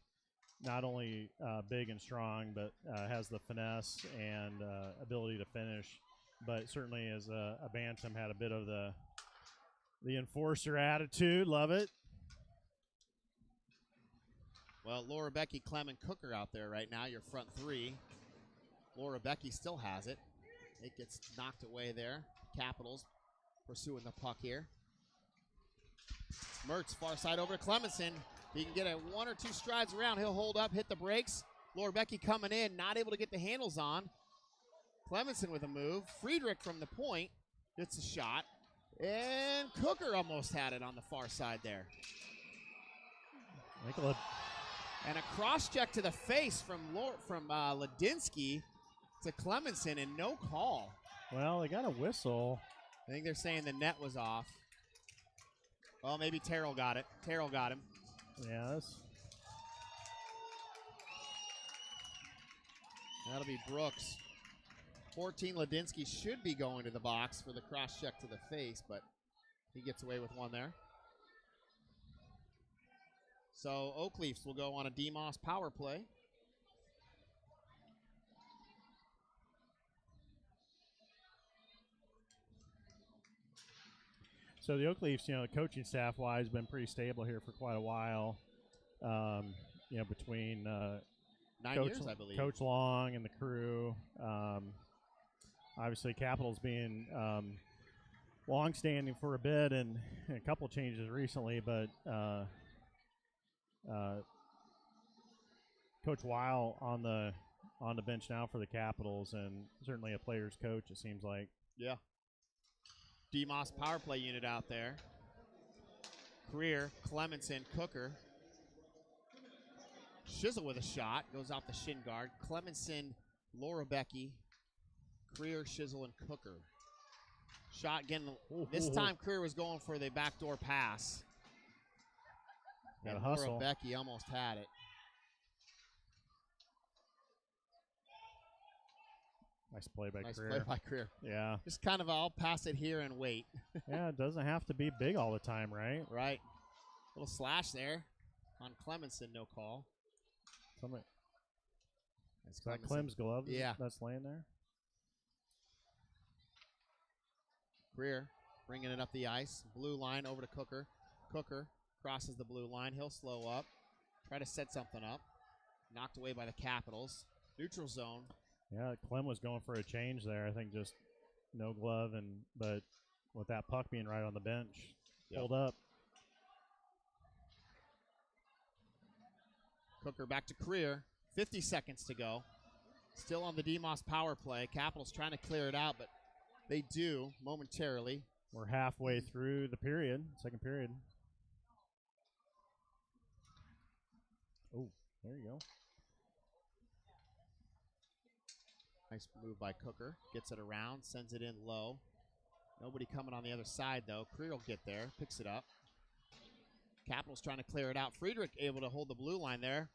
not only big and strong, but has the finesse and ability to finish. But certainly as a Bantam had a bit of the enforcer attitude. Love it. Well, Laura Becky, Clem, and Cooker out there right now, your front three. Laura Becky still has it. It gets knocked away there. Capitals pursuing the puck here. Mertz, far side over to Clemenson. He can get a 1 or 2 strides around. He'll hold up, hit the brakes. Laura Becky coming in, not able to get the handles on. Clemenson with a move. Friedrich from the point gets a shot. And Cooker almost had it on the far side there. And a cross-check to the face from Ladinsky to Clemenson, and no call. Well, they got a whistle. I think they're saying the net was off. Oh, maybe Terrell got it. Terrell got him. Yes. That'll be Brooks. 14, Ladinsky should be going to the box for the cross-check to the face, but he gets away with one there. So Oak Leafs will go on a DeMoss power play. So the Oak Leafs, coaching staff-wise, been pretty stable here for quite a while. Between 9 years, I believe. Coach Long and the crew. Obviously, Capitals being long-standing for a bit, and a couple changes recently, but Coach Weil on the bench now for the Capitals, and certainly a player's coach, it seems like. Yeah. DeMoss power play unit out there. Greer, Clemenson, Cooker. Shizzle with a shot. Goes off the shin guard. Clemenson, Laura Becky, Greer, Shizzle, and Cooker. Shot again. This time Greer was going for the backdoor pass. Got and a hustle. Laura Becky almost had it. Nice play by Greer. Nice play by Greer. Yeah. Just kind of I'll pass it here and wait. Yeah, it doesn't have to be big all the time, right? Right. Little slash there on Clemenson, no call. Is that Clem's glove? Yeah. That's laying there? Greer bringing it up the ice. Blue line over to Cooker. Cooker crosses the blue line. He'll slow up. Try to set something up. Knocked away by the Capitals. Neutral zone. Yeah, Clem was going for a change there. I think just no glove, but with that puck being right on the bench, pulled up. Cooker back to Greer. 50 seconds to go. Still on the DeMoss power play. Capitals trying to clear it out, but they do momentarily. We're halfway through the period, second period. Oh, there you go. Nice move by Cooker. Gets it around, sends it in low. Nobody coming on the other side, though. Greer will get there, picks it up. Capitals trying to clear it out. Friedrich able to hold the blue line there.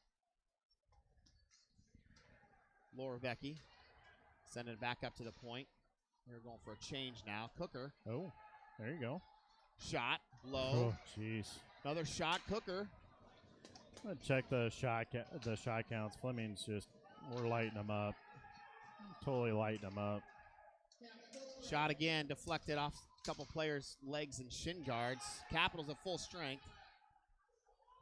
Laura Becky sending it back up to the point. They're going for a change now. Cooker. Oh, there you go. Shot, low. Oh, jeez. Another shot, Cooker. I'm gonna check the shot counts. Fleming's we're lighting them up. Totally lighting them up. Shot again, deflected off a couple players' legs and shin guards. Capitals at full strength.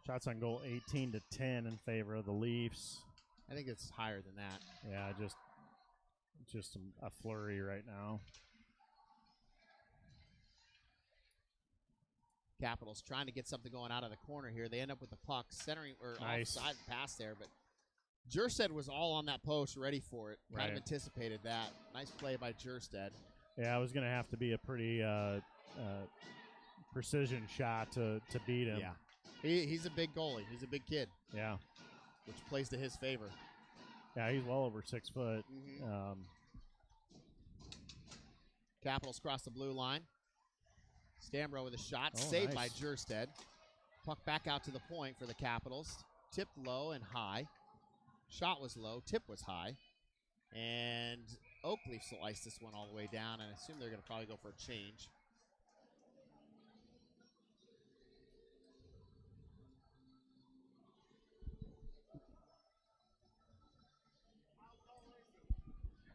Shots on goal 18-10 in favor of the Leafs. I think it's higher than that. Yeah, just a flurry right now. Capitals trying to get something going out of the corner here. They end up with the puck centering or Nice. offside pass there, but Jerstead was all on that post, ready for it. Kind of anticipated that. Nice play by Jerstead. Yeah, it was going to have to be a pretty precision shot to beat him. Yeah. He's a big goalie. He's a big kid. Yeah. Which plays to his favor. Yeah, he's well over 6 foot. Mm-hmm. Capitals cross the blue line. Stamro with a shot. Saved by Jerstead. Puck back out to the point for the Capitals. Tipped low and high. Shot was low. Tip was high. And Oakley sliced this one all the way down, and I assume they're going to probably go for a change.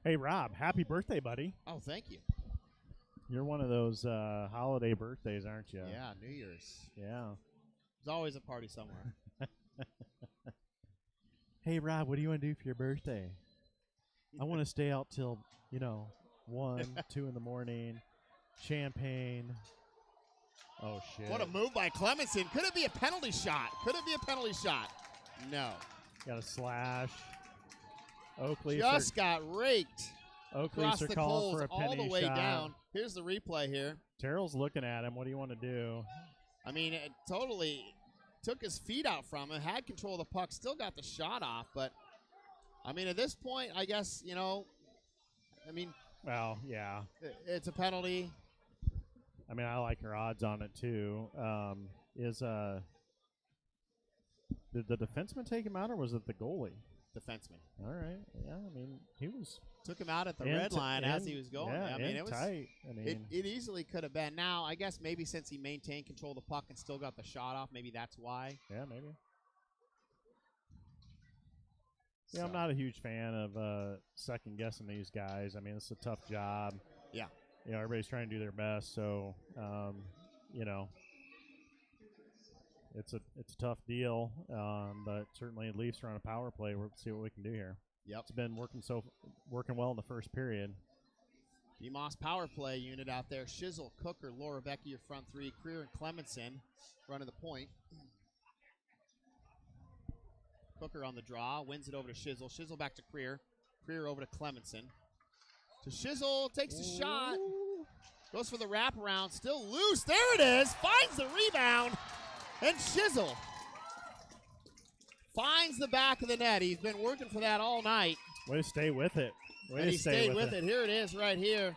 Hey, Rob, happy birthday, buddy. Oh, thank you. You're one of those holiday birthdays, aren't you? Yeah, New Year's. Yeah. There's always a party somewhere. Hey, Rob, what do you want to do for your birthday? I want to stay out till, 1, 2 in the morning. Champagne. Oh, shit. What a move by Clemenson. Could it be a penalty shot? Could it be a penalty shot? No. Got a slash. Oakley just got raked. Oakley's are calling for a penny all the way shot. down. Here's the replay here. Terrell's looking at him. What do you want to do? I mean, it totally took his feet out from him, had control of the puck, still got the shot off. But, I mean, at this point, I guess, well, yeah. It's a penalty. I mean, I like her odds on it, too. Did the defenseman take him out, or was it the goalie? Defenseman. All right. Yeah, I mean, he was... Took him out at the red line as he was going. Yeah, I mean, it was tight. I mean, it easily could have been. Now, I guess maybe since he maintained control of the puck and still got the shot off, maybe that's why. Yeah, maybe. Yeah, I'm not a huge fan of second-guessing these guys. I mean, it's a tough job. Yeah. Everybody's trying to do their best, so, it's a tough deal, but certainly the Leafs are on a power play. We'll see what we can do here. Yep. It's been working well in the first period. DeMoss power play unit out there. Shizzle, Cooker, Laura Becky, your front three. Creer and Clemenson running the point. Cooker on the draw, wins it over to Shizzle. Shizzle back to Creer. Creer over to Clemenson. To Shizzle, takes the shot. Goes for the wraparound, still loose. There it is. Finds the rebound. And Shizzle finds the back of the net. He's been working for that all night. Way to stay with it. And he stayed with it. Here it is right here.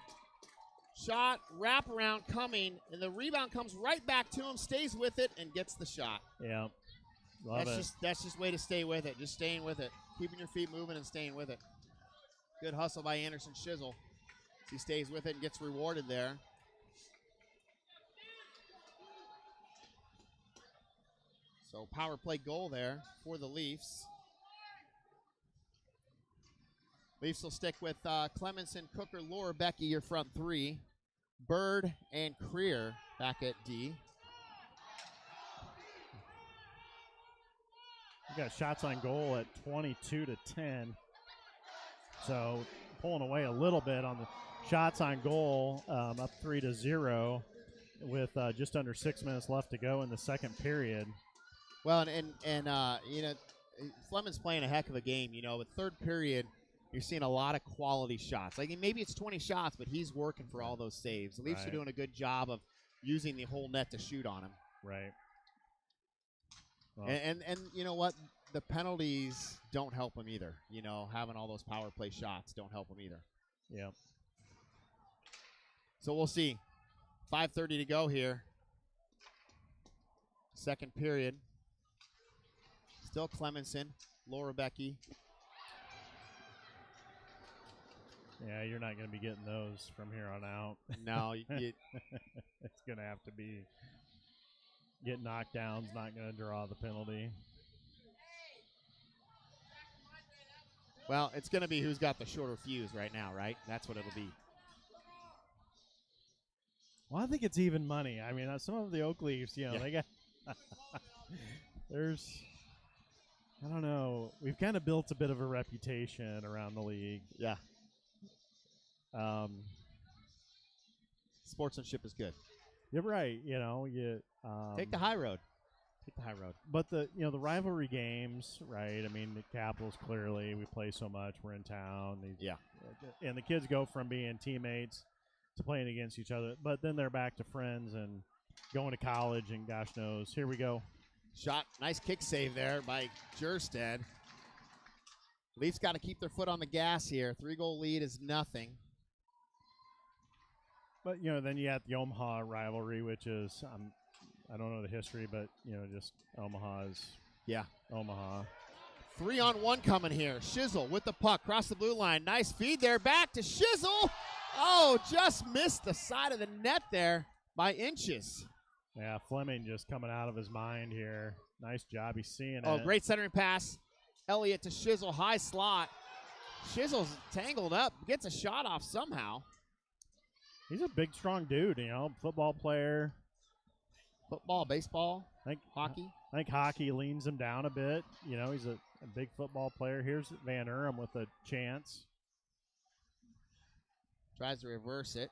Shot, wraparound coming, and the rebound comes right back to him, stays with it, and gets the shot. Yeah. Love it. That's just way to stay with it. Just staying with it. Keeping your feet moving and staying with it. Good hustle by Anderson Shizzle. He stays with it and gets rewarded there. So power play goal there for the Leafs. Leafs will stick with Clemenson, Cooker, Laura Becky, your front three. Bird and Creer back at D. We got shots on goal at 22-10. So pulling away a little bit on the shots on goal, up 3-0 with just under 6 minutes left to go in the second period. Well, and Fleming's playing a heck of a game. With third period, you're seeing a lot of quality shots. Like maybe it's 20 shots, but he's working for all those saves. The Leafs are doing a good job of using the whole net to shoot on him. Right. Well, and you know what? The penalties don't help him either. Having all those power play shots don't help him either. Yeah. So we'll see. 5:30 to go here. Second period. Still Clemenson, Laura Becky. Yeah, you're not going to be getting those from here on out. No, it's going to have to be get knockdowns, not going to draw the penalty. Well, it's going to be who's got the shorter fuse right now, right? That's what it'll be. Well, I think it's even money. I mean, some of the Oak Leafs, they got there's, I don't know. We've kind of built a bit of a reputation around the league. Yeah. Sportsmanship is good. You're right. Take the high road. Take the high road. But the rivalry games, right? I mean, the Capitals clearly we play so much. We're in town. And the kids go from being teammates to playing against each other, but then they're back to friends and going to college. And gosh knows, here we go. Shot, nice kick save there by Jerstead. Leafs got to keep their foot on the gas here. 3-goal lead is nothing. But then you have the Omaha rivalry, which is I don't know the history, but just Omaha's Omaha. 3-on-1 coming here. Shizzle with the puck across the blue line. Nice feed there. Back to Shizzle. Oh, just missed the side of the net there by inches. Yeah, Fleming just coming out of his mind here. Nice job. He's seeing it. Oh, great centering pass. Elliott to Shizzle. High slot. Shizzle's tangled up. Gets a shot off somehow. He's a big, strong dude, football player. Football, baseball, hockey. I think hockey leans him down a bit. He's a big football player. Here's Van Urim with a chance. Tries to reverse it.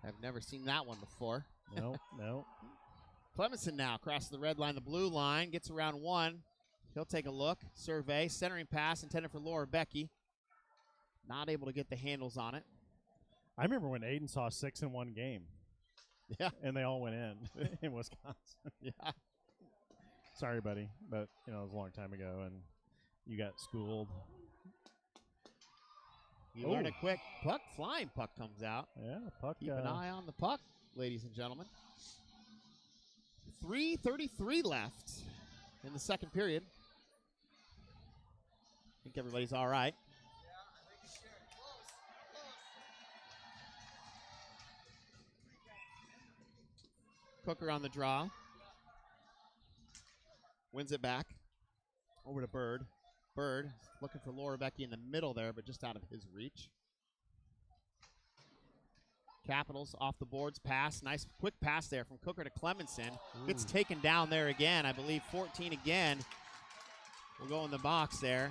I've never seen that one before. No. Clemenson now across the red line, the blue line. Gets around one. He'll take a look. Survey. Centering pass intended for Laura Becky. Not able to get the handles on it. I remember when Aiden saw 6 in one game. Yeah. And they all went in Wisconsin. Yeah. Sorry, buddy. But, it was a long time ago, and you got schooled. You learn it quick. Flying puck comes out. Yeah, puck. Keep an eye on the puck, ladies and gentlemen. 3:33 left in the second period. I think everybody's all right. Cooker on the draw. Wins it back. Over to Bird. Bird looking for Laura Becky in the middle there, but just out of his reach. Capitals off the boards. Pass. Nice quick pass there from Cooker to Clemenson. Gets taken down there again. I believe 14 again will go in the box there.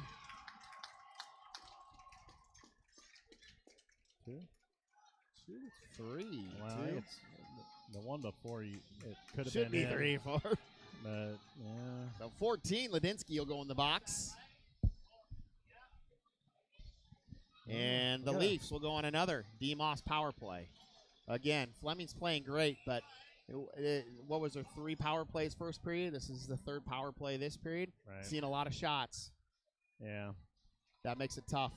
2, 3. Well, 2. it's the one before it could have Should been be 3, 4. But yeah. So 14, Ladinsky will go in the box. And the Leafs will go on another DeMoss power play. Again, Fleming's playing great, but what was there, 3 power plays first period? This is the 3rd power play this period. Right. Seeing a lot of shots. Yeah. That makes it tough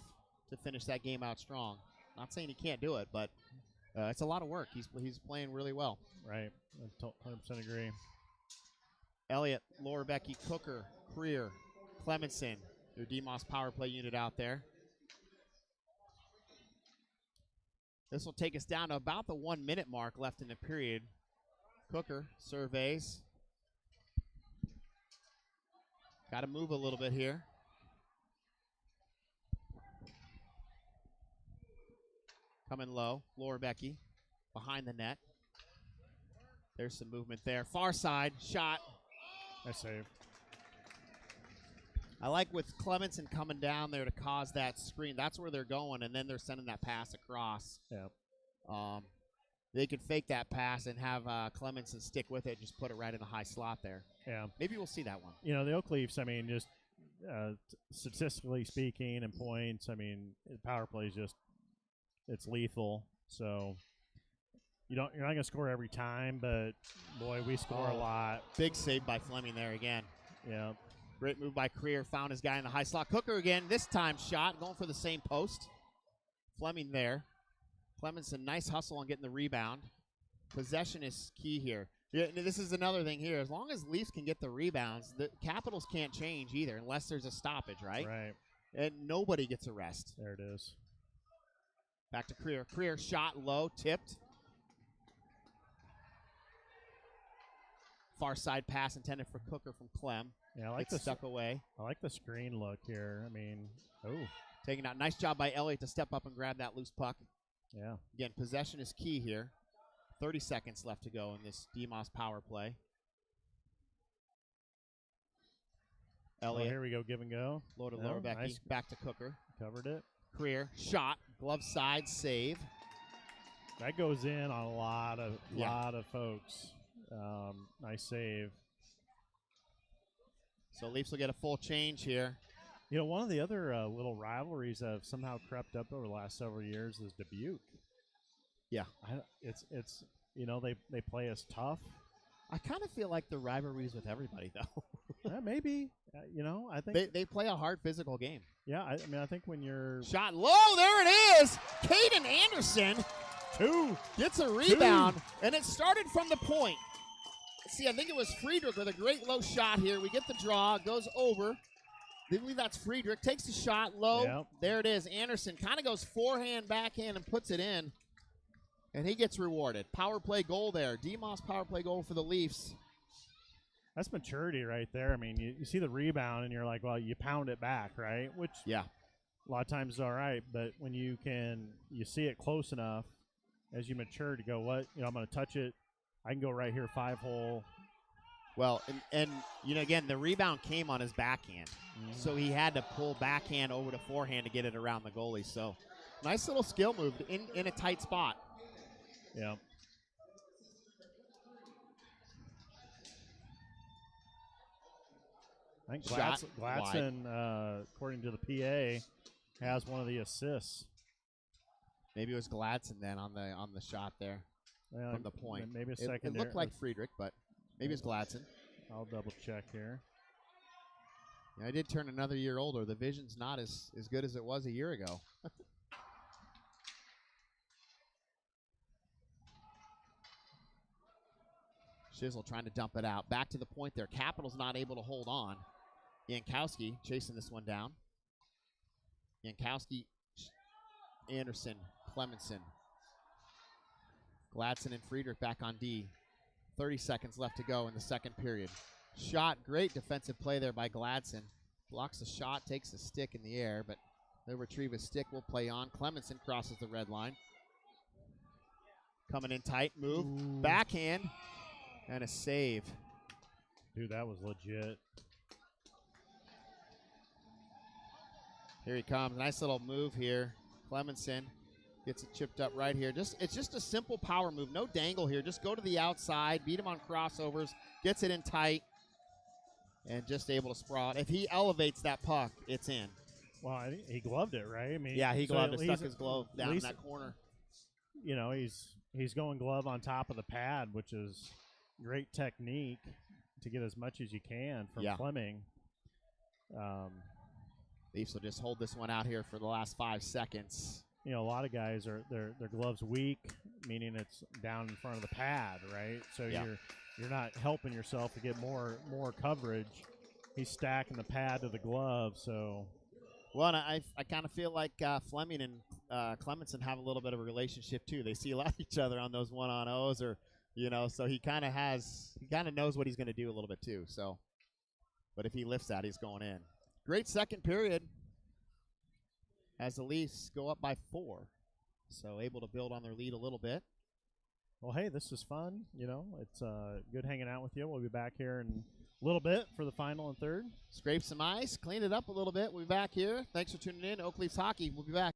to finish that game out strong. Not saying he can't do it, but it's a lot of work. He's playing really well. Right. I 100% agree. Elliott, Laura Becky, Cooker, Creer, Clemenson, their DeMoss power play unit out there. This will take us down to about the 1-minute mark left in the period. Cooker surveys. Got to move a little bit here. Coming low, Laura Becky behind the net. There's some movement there. Far side, shot. Nice save. I like with Clemenson coming down there to cause that screen. That's where they're going, and then they're sending that pass across. Yeah. They could fake that pass and have Clemenson stick with it, just put it right in the high slot there. Yeah. Maybe we'll see that one. The Oak Leafs, I mean, just statistically speaking and points, I mean, power play is just, it's lethal. So you're not going to score every time, but, boy, we score a lot. Big save by Fleming there again. Yeah. Great move by Creer. Found his guy in the high slot. Cooker again. This time shot. Going for the same post. Fleming there. Clemenson, nice hustle on getting the rebound. Possession is key here. Yeah, this is another thing here. As long as Leafs can get the rebounds, the Capitals can't change either unless there's a stoppage, right? Right. And nobody gets a rest. There it is. Back to Creer. Creer shot low, tipped. Far side pass intended for Cooker from Clem. Yeah, I like Gets stuck away. I like the screen look here. I mean, taking out. Nice job by Elliott to step up and grab that loose puck. Yeah. Again, possession is key here. 30 seconds left to go in this DeMoss power play. Elliott. Here we go, give and go. Low to Laura Becky. Nice. Back to Cooker. Covered it. Creer. Shot. Glove side. Save. That goes in on a lot Yeah. of folks. Nice save. So Leafs will get a full change here. You know, one of the other little rivalries that have somehow crept up over the last several years is Dubuque. Yeah. It's you know, they play us tough. I kind of feel like the rivalries with everybody, though. Maybe. You know, I think they play a hard physical game. Yeah, I mean, I think when you're Shot low, there it is. Caden Anderson gets a rebound, and it started from the point. See, I think it was Friedrich with a great low shot here. We get the draw, goes over. I believe that's Friedrich. Takes the shot low. Yep. There it is. Anderson kind of goes forehand, backhand, and puts it in. And he gets rewarded. Power play goal there. DeMoss power play goal for the Leafs. That's maturity right there. I mean, you see the rebound, and you're like, well, you pound it back, right? Which Yeah. a lot of times is all right. But when you see it close enough as you mature to go, what? You know, I'm going to touch it. I can go right here, 5-hole. Well, and you know, again, the rebound came on his backhand. Mm-hmm. So he had to pull backhand over to forehand to get it around the goalie. So nice little skill move in a tight spot. Yeah. I think Gladson, according to the PA, has one of the assists. Maybe it was Gladson then on the shot there from the point. Maybe a second. It looked like Friedrich, but maybe it's Gladson. I'll double check here. Yeah, I did turn another year older. The vision's not as good as it was a year ago. Shizzle trying to dump it out. Back to the point there. Capital's not able to hold on. Yankowski chasing this one down. Yankowski, Anderson, Clemenson. Gladson and Friedrich back on D. 30 seconds left to go in the second period. Shot, great defensive play there by Gladson. Blocks the shot, takes the stick in the air, but they'll retrieve his stick, will play on. Clemenson crosses the red line. Coming in tight, move, backhand, and a save. Dude, that was legit. Here he comes. Nice little move here. Clemenson gets it chipped up right here. It's just a simple power move. No dangle here. Just go to the outside, beat him on crossovers, gets it in tight, and just able to sprawl. If he elevates that puck, it's in. Well, I think he gloved it, right? I mean, yeah, he gloved it, stuck his glove down in that corner. You know, he's going glove on top of the pad, which is great technique to get as much as you can from Fleming. Leafs will just hold this one out here for the last 5 seconds. You know, a lot of guys are their gloves weak, meaning it's down in front of the pad, right? So you're not helping yourself to get more coverage. He's stacking the pad to the glove, so. Well, and I kind of feel like Fleming and Clemenson have a little bit of a relationship too. They see a lot of each other on those 1-on-0s, or so he kind of knows what he's going to do a little bit too. So, but if he lifts that, he's going in. Great second period as the Leafs go up by 4. So able to build on their lead a little bit. Well, hey, this is fun. It's good hanging out with you. We'll be back here in a little bit for the final and third. Scrape some ice, clean it up a little bit. We'll be back here. Thanks for tuning in. Oak Leafs Hockey. We'll be back.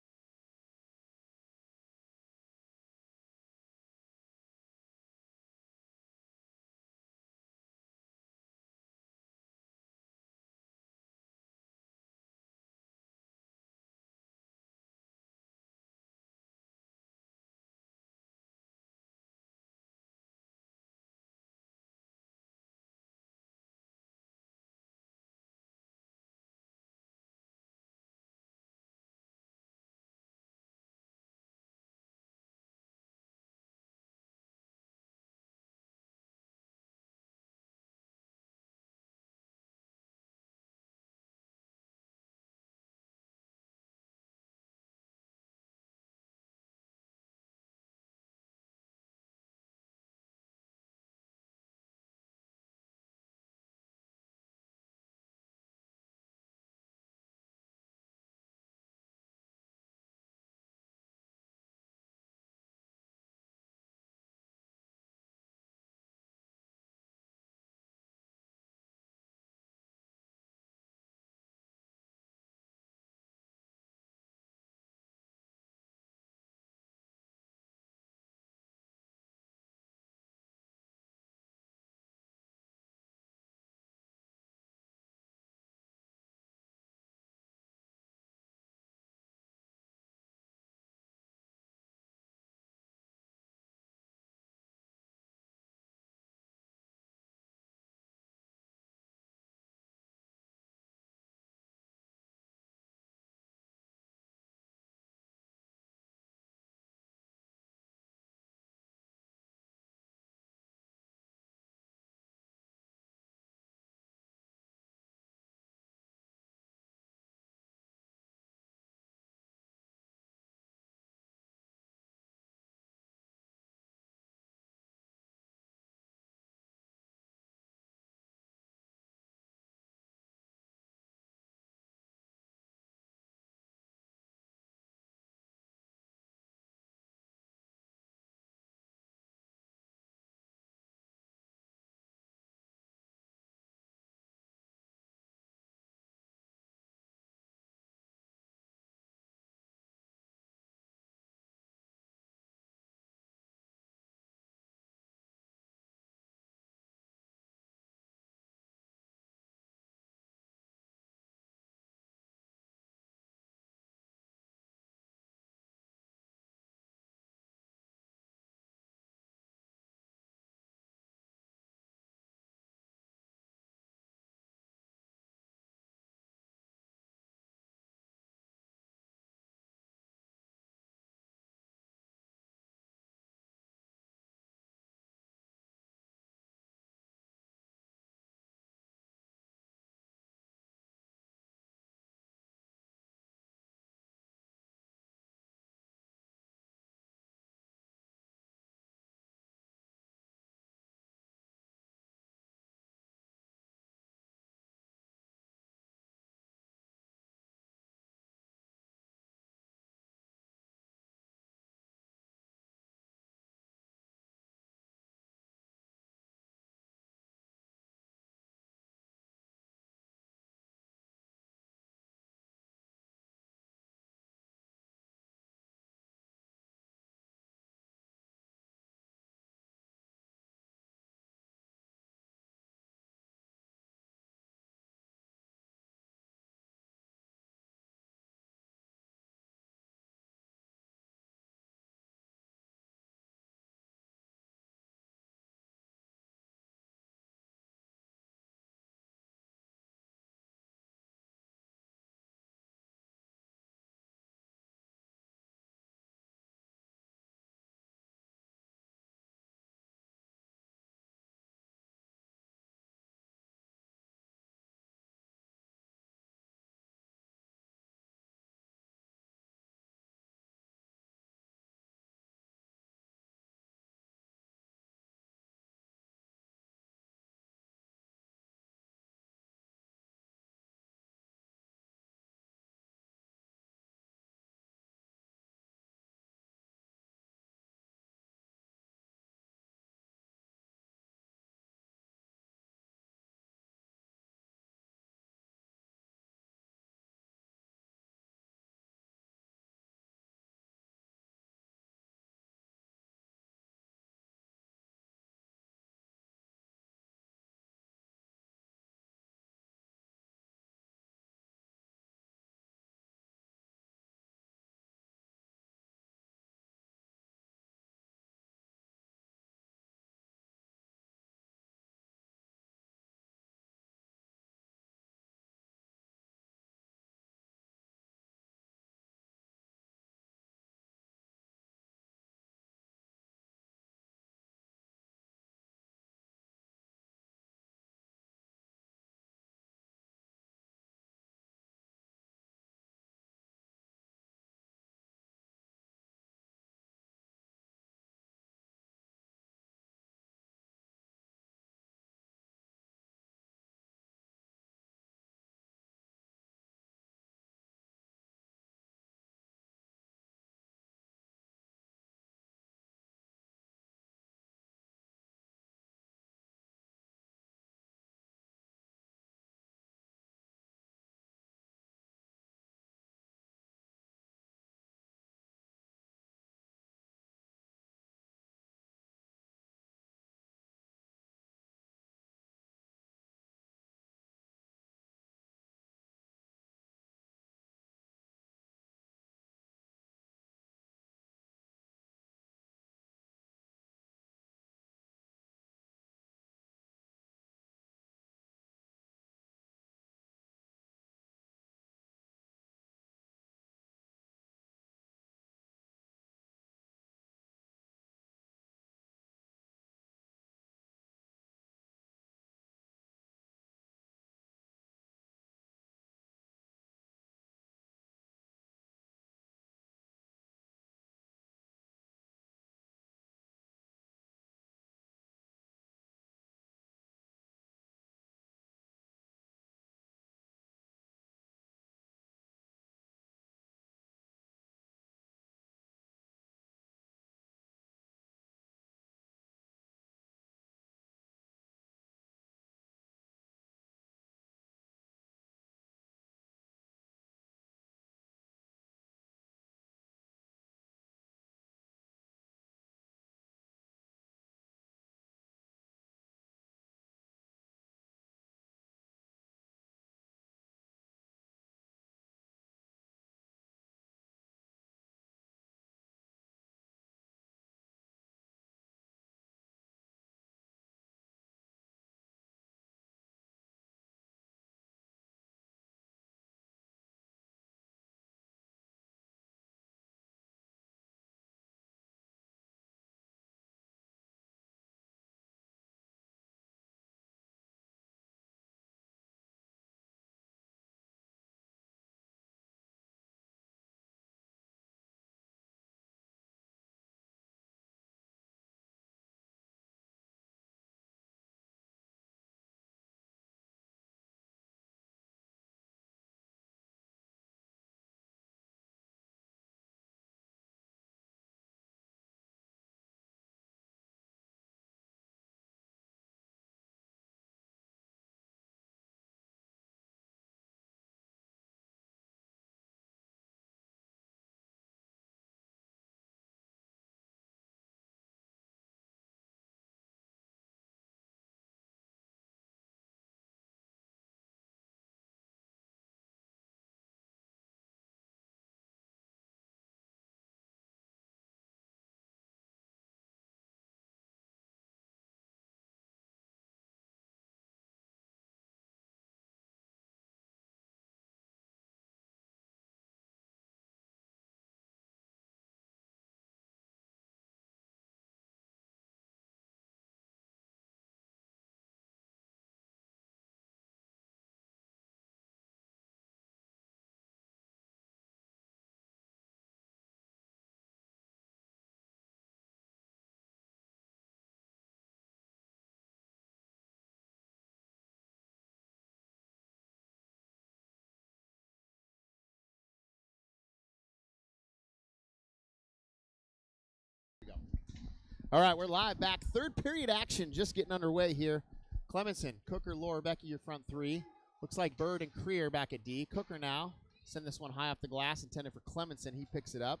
All right, we're live back. Third period action just getting underway here. Clemenson, Cooker, Laura, Becky, your front three. Looks like Bird and Creer back at D. Cooker now. Send this one high off the glass, intended for Clemenson. He picks it up.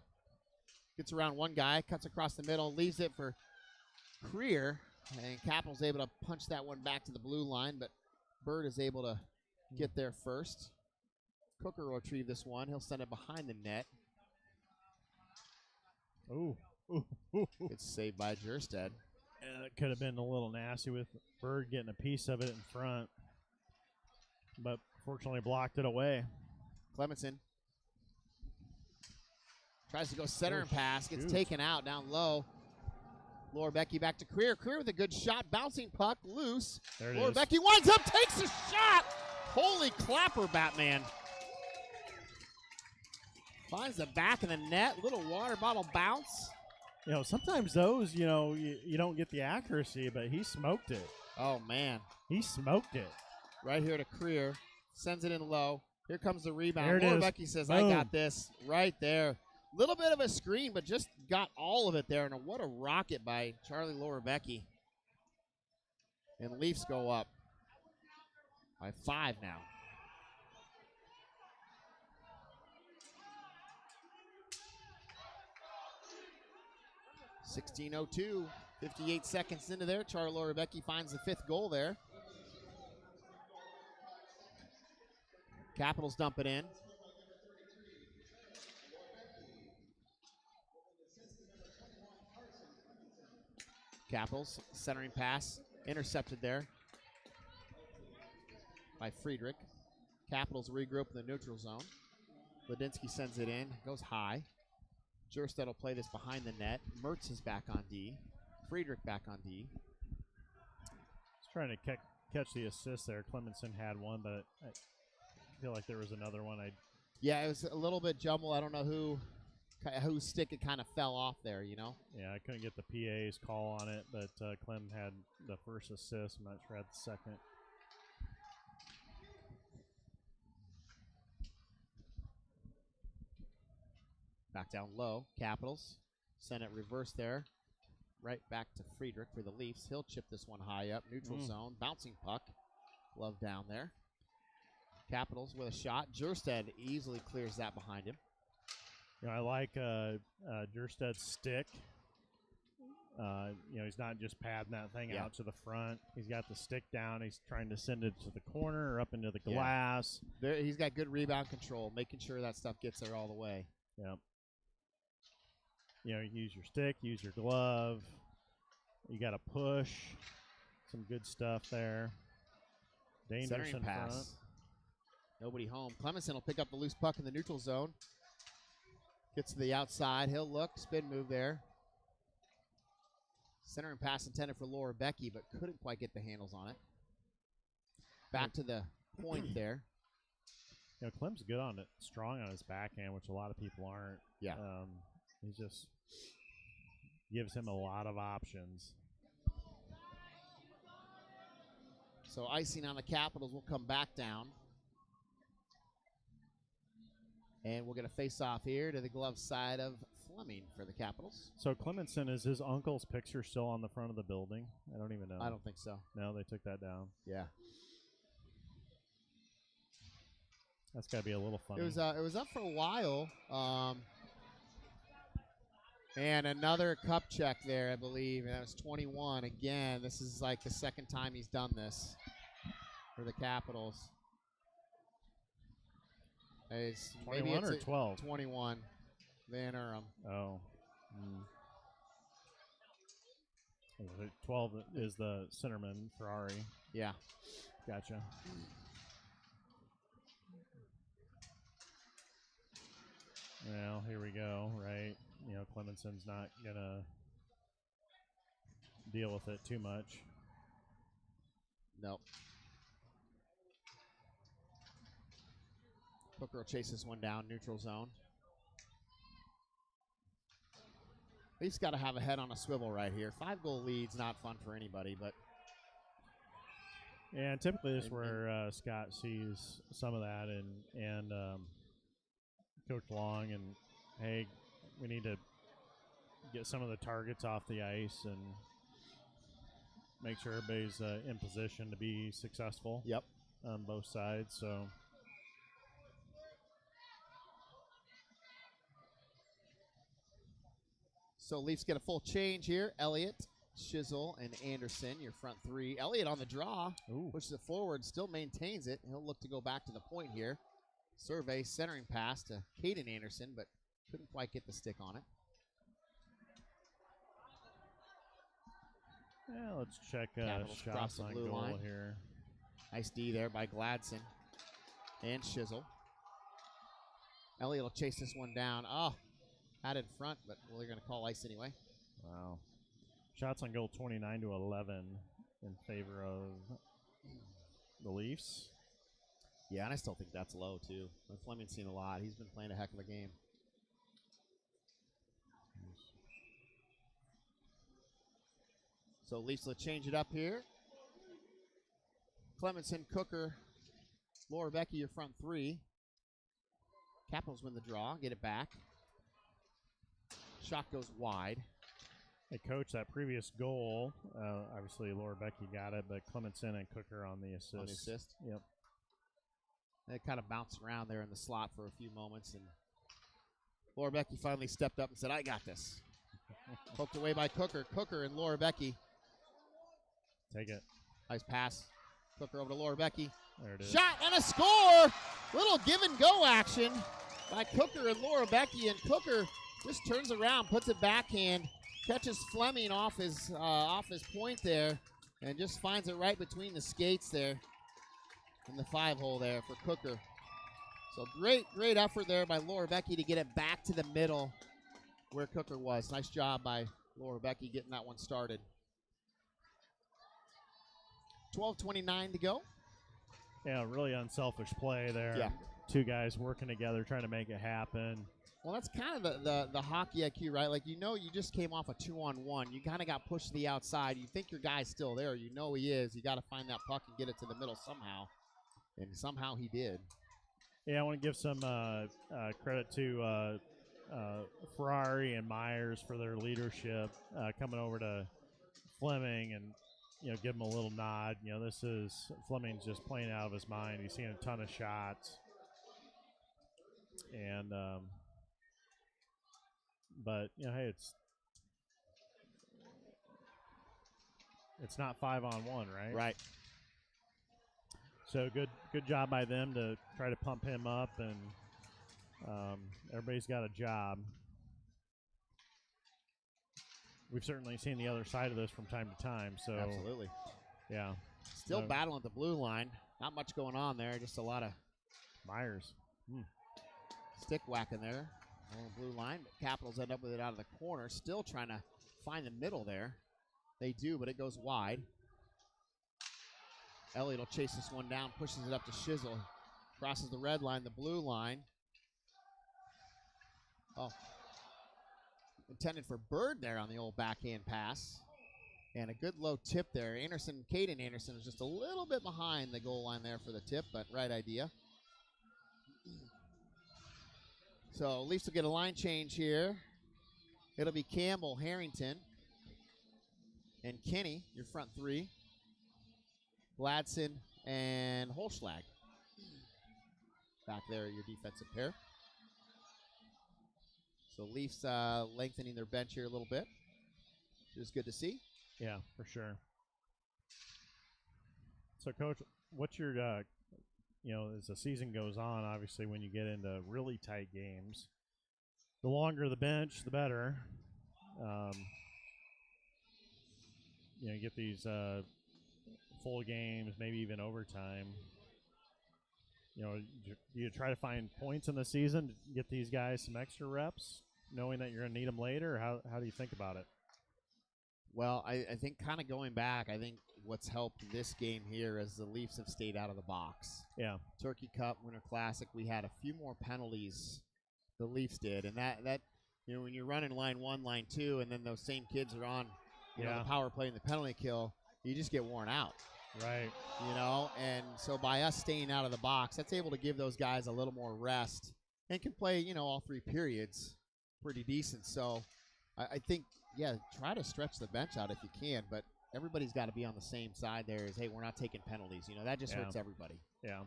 Gets around one guy, cuts across the middle, leaves it for Creer. And Capital's able to punch that one back to the blue line, but Bird is able to get there first. Cooker will retrieve this one. He'll send it behind the net. Ooh. It's saved by Jerstead. It could have been a little nasty with Bird getting a piece of it in front, but fortunately blocked it away. Clemenson tries to go center and pass, gets taken out down low. Laura Becky back to Creer. Creer with a good shot, bouncing puck, loose. There it Laura is. Becky winds up, takes a shot. Holy clapper, Batman. Finds the back of the net, little water bottle bounce. You know, sometimes those, you don't get the accuracy, but he smoked it. Oh, man. He smoked it. Right here to Creer. Sends it in low. Here comes the rebound. There it Laura is. Becky says, Boom. I got this. Right there. Little bit of a screen, but just got all of it there. And what a rocket by Charlie Laura Becky. And Leafs go up by 5 now. (16:02), 58 seconds into there. Charlie Laura Becky finds the 5th goal there. Capitals dump it in. Capitals centering pass intercepted there by Friedrich. Capitals regroup in the neutral zone. Ladinsky sends it in, goes high. Jerstead will play this behind the net. Mertz is back on D. Friedrich back on D. He's trying to catch the assist there. Clemenson had one, but I feel like there was another one. Yeah, it was a little bit jumbled. I don't know whose stick it kind of fell off there, you know? Yeah, I couldn't get the PA's call on it, but Clem had the first assist. I'm not sure I had the second. Back down low, Capitals. Send it reverse there. Right back to Friedrich for the Leafs. He'll chip this one high up. Neutral zone. Bouncing puck. Love down there. Capitals with a shot. Jerstead easily clears that behind him. I like Jersted's stick. He's not just padding that thing out to the front. He's got the stick down. He's trying to send it to the corner or up into the glass. He's got good rebound control, making sure that stuff gets there all the way. Yep. Use your stick, use your glove. You got to push. Some good stuff there. Dangerous Centering in pass. front. Nobody home. Clemenson will pick up the loose puck in the neutral zone. Gets to the outside. He'll look. Spin move there. Centering pass intended for Laura Becky, but couldn't quite get the handles on it. Back to the point there. Clem's good on it, strong on his backhand, which a lot of people aren't. Yeah. He just gives him a lot of options. So icing on the Capitals will come back down. And we're going to face off here to the glove side of Fleming for the Capitals. So Clemenson, is his uncle's picture still on the front of the building? I don't even know. I don't think so. No, they took that down. Yeah. That's got to be a little funny. It was up for a while. And another cup check there, I believe. And that was 21. Again, this is like the second time he's done this for the Capitals. It's 21 or 12? 21. Van Urim. Oh. 12 is the centerman, Ferrari. Yeah. Gotcha. Well, here we go, right? Clemenson's not going to deal with it too much. Nope. Hooker will chase this one down, neutral zone. Leafs got to have a head on a swivel right here. 5-goal lead's not fun for anybody, but. Yeah, and typically this is where Scott sees some of that and Coach Long and, hey, we need to get some of the targets off the ice and make sure everybody's in position to be successful. Yep. On both sides. So Leafs get a full change here. Elliott, Shizzle, and Anderson, your front three. Elliott on the draw, pushes it forward, still maintains it. He'll look to go back to the point here. Survey, centering pass to Caden Anderson, but couldn't quite get the stick on it. Yeah, let's check shots on goal line here. Nice D there by Gladson and Shizzle. Elliott will chase this one down. Oh, had it in front, but they're going to call ice anyway. Wow. Shots on goal 29-11 in favor of the Leafs. Yeah, and I still think that's low, too. Fleming's seen a lot. He's been playing a heck of a game. So Leafs will change it up here. Clemenson, Cooker, Laura Becky, your front three. Capitals win the draw, get it back. Shot goes wide. Hey, Coach, that previous goal, obviously Laura Becky got it, but Clemenson and Cooker on the assist. On the assist? Yep. They kind of bounced around there in the slot for a few moments, and Laura Becky finally stepped up and said, I got this. Poked away by Cooker. Cooker and Laura Becky. Take it. Nice pass. Cooker over to Laura Becky. There it is. Shot and a score. Little give and go action by Cooker and Laura Becky, and Cooker just turns around, puts it backhand, catches Fleming off his point there, and just finds it right between the skates there in the 5-hole there for Cooker. So great effort there by Laura Becky to get it back to the middle where Cooker was. Nice job by Laura Becky getting that one started. 12:29 to go. Yeah, really unselfish play there. Yeah. Two guys working together, trying to make it happen. Well, that's kind of the hockey IQ, right? Like, you just came off a 2-on-1. You kind of got pushed to the outside. You think your guy's still there. You know he is. You got to find that puck and get it to the middle somehow. And somehow he did. Yeah, I want to give some credit to Ferrari and Myers for their leadership, coming over to Fleming and, give him a little nod. This is Fleming's just playing out of his mind. He's seeing a ton of shots. And, but, hey, it's not 5-on-1, right? Right. So good job by them to try to pump him up, and everybody's got a job. We've certainly seen the other side of this from time to time. So absolutely. Yeah. Still battling at the blue line. Not much going on there. Just a lot of Myers. Stick whacking there on the blue line. But Capitals end up with it out of the corner. Still trying to find the middle there. They do, but it goes wide. Elliott will chase this one down, pushes it up to Shizzle. Crosses the red line, the blue line. Oh. Intended for Bird there on the old backhand pass. And a good low tip there. Caden Anderson is just a little bit behind the goal line there for the tip, but right idea. So Leafs will get a line change here. It'll be Campbell, Harrington, and Kenny, your front three. Gladson and Holschlag. Back there, your defensive pair. So Leafs lengthening their bench here a little bit, which is good to see. Yeah, for sure. So, Coach, what's your, as the season goes on, obviously when you get into really tight games, the longer the bench, the better. You get these full games, maybe even overtime. Do you try to find points in the season to get these guys some extra reps, knowing that you're going to need them later? Or how do you think about it? Well, I think kind of going back, I think what's helped this game here is the Leafs have stayed out of the box. Yeah. Turkey Cup, Winter Classic, we had a few more penalties the Leafs did. And that when you're running line 1, line 2, and then those same kids are on the power play and the penalty kill, you just get worn out. Right. And so by us staying out of the box, that's able to give those guys a little more rest and can play, all 3 periods pretty decent. So I think, yeah, try to stretch the bench out if you can, but everybody's got to be on the same side there is, hey, we're not taking penalties. That just hurts everybody. Yeah.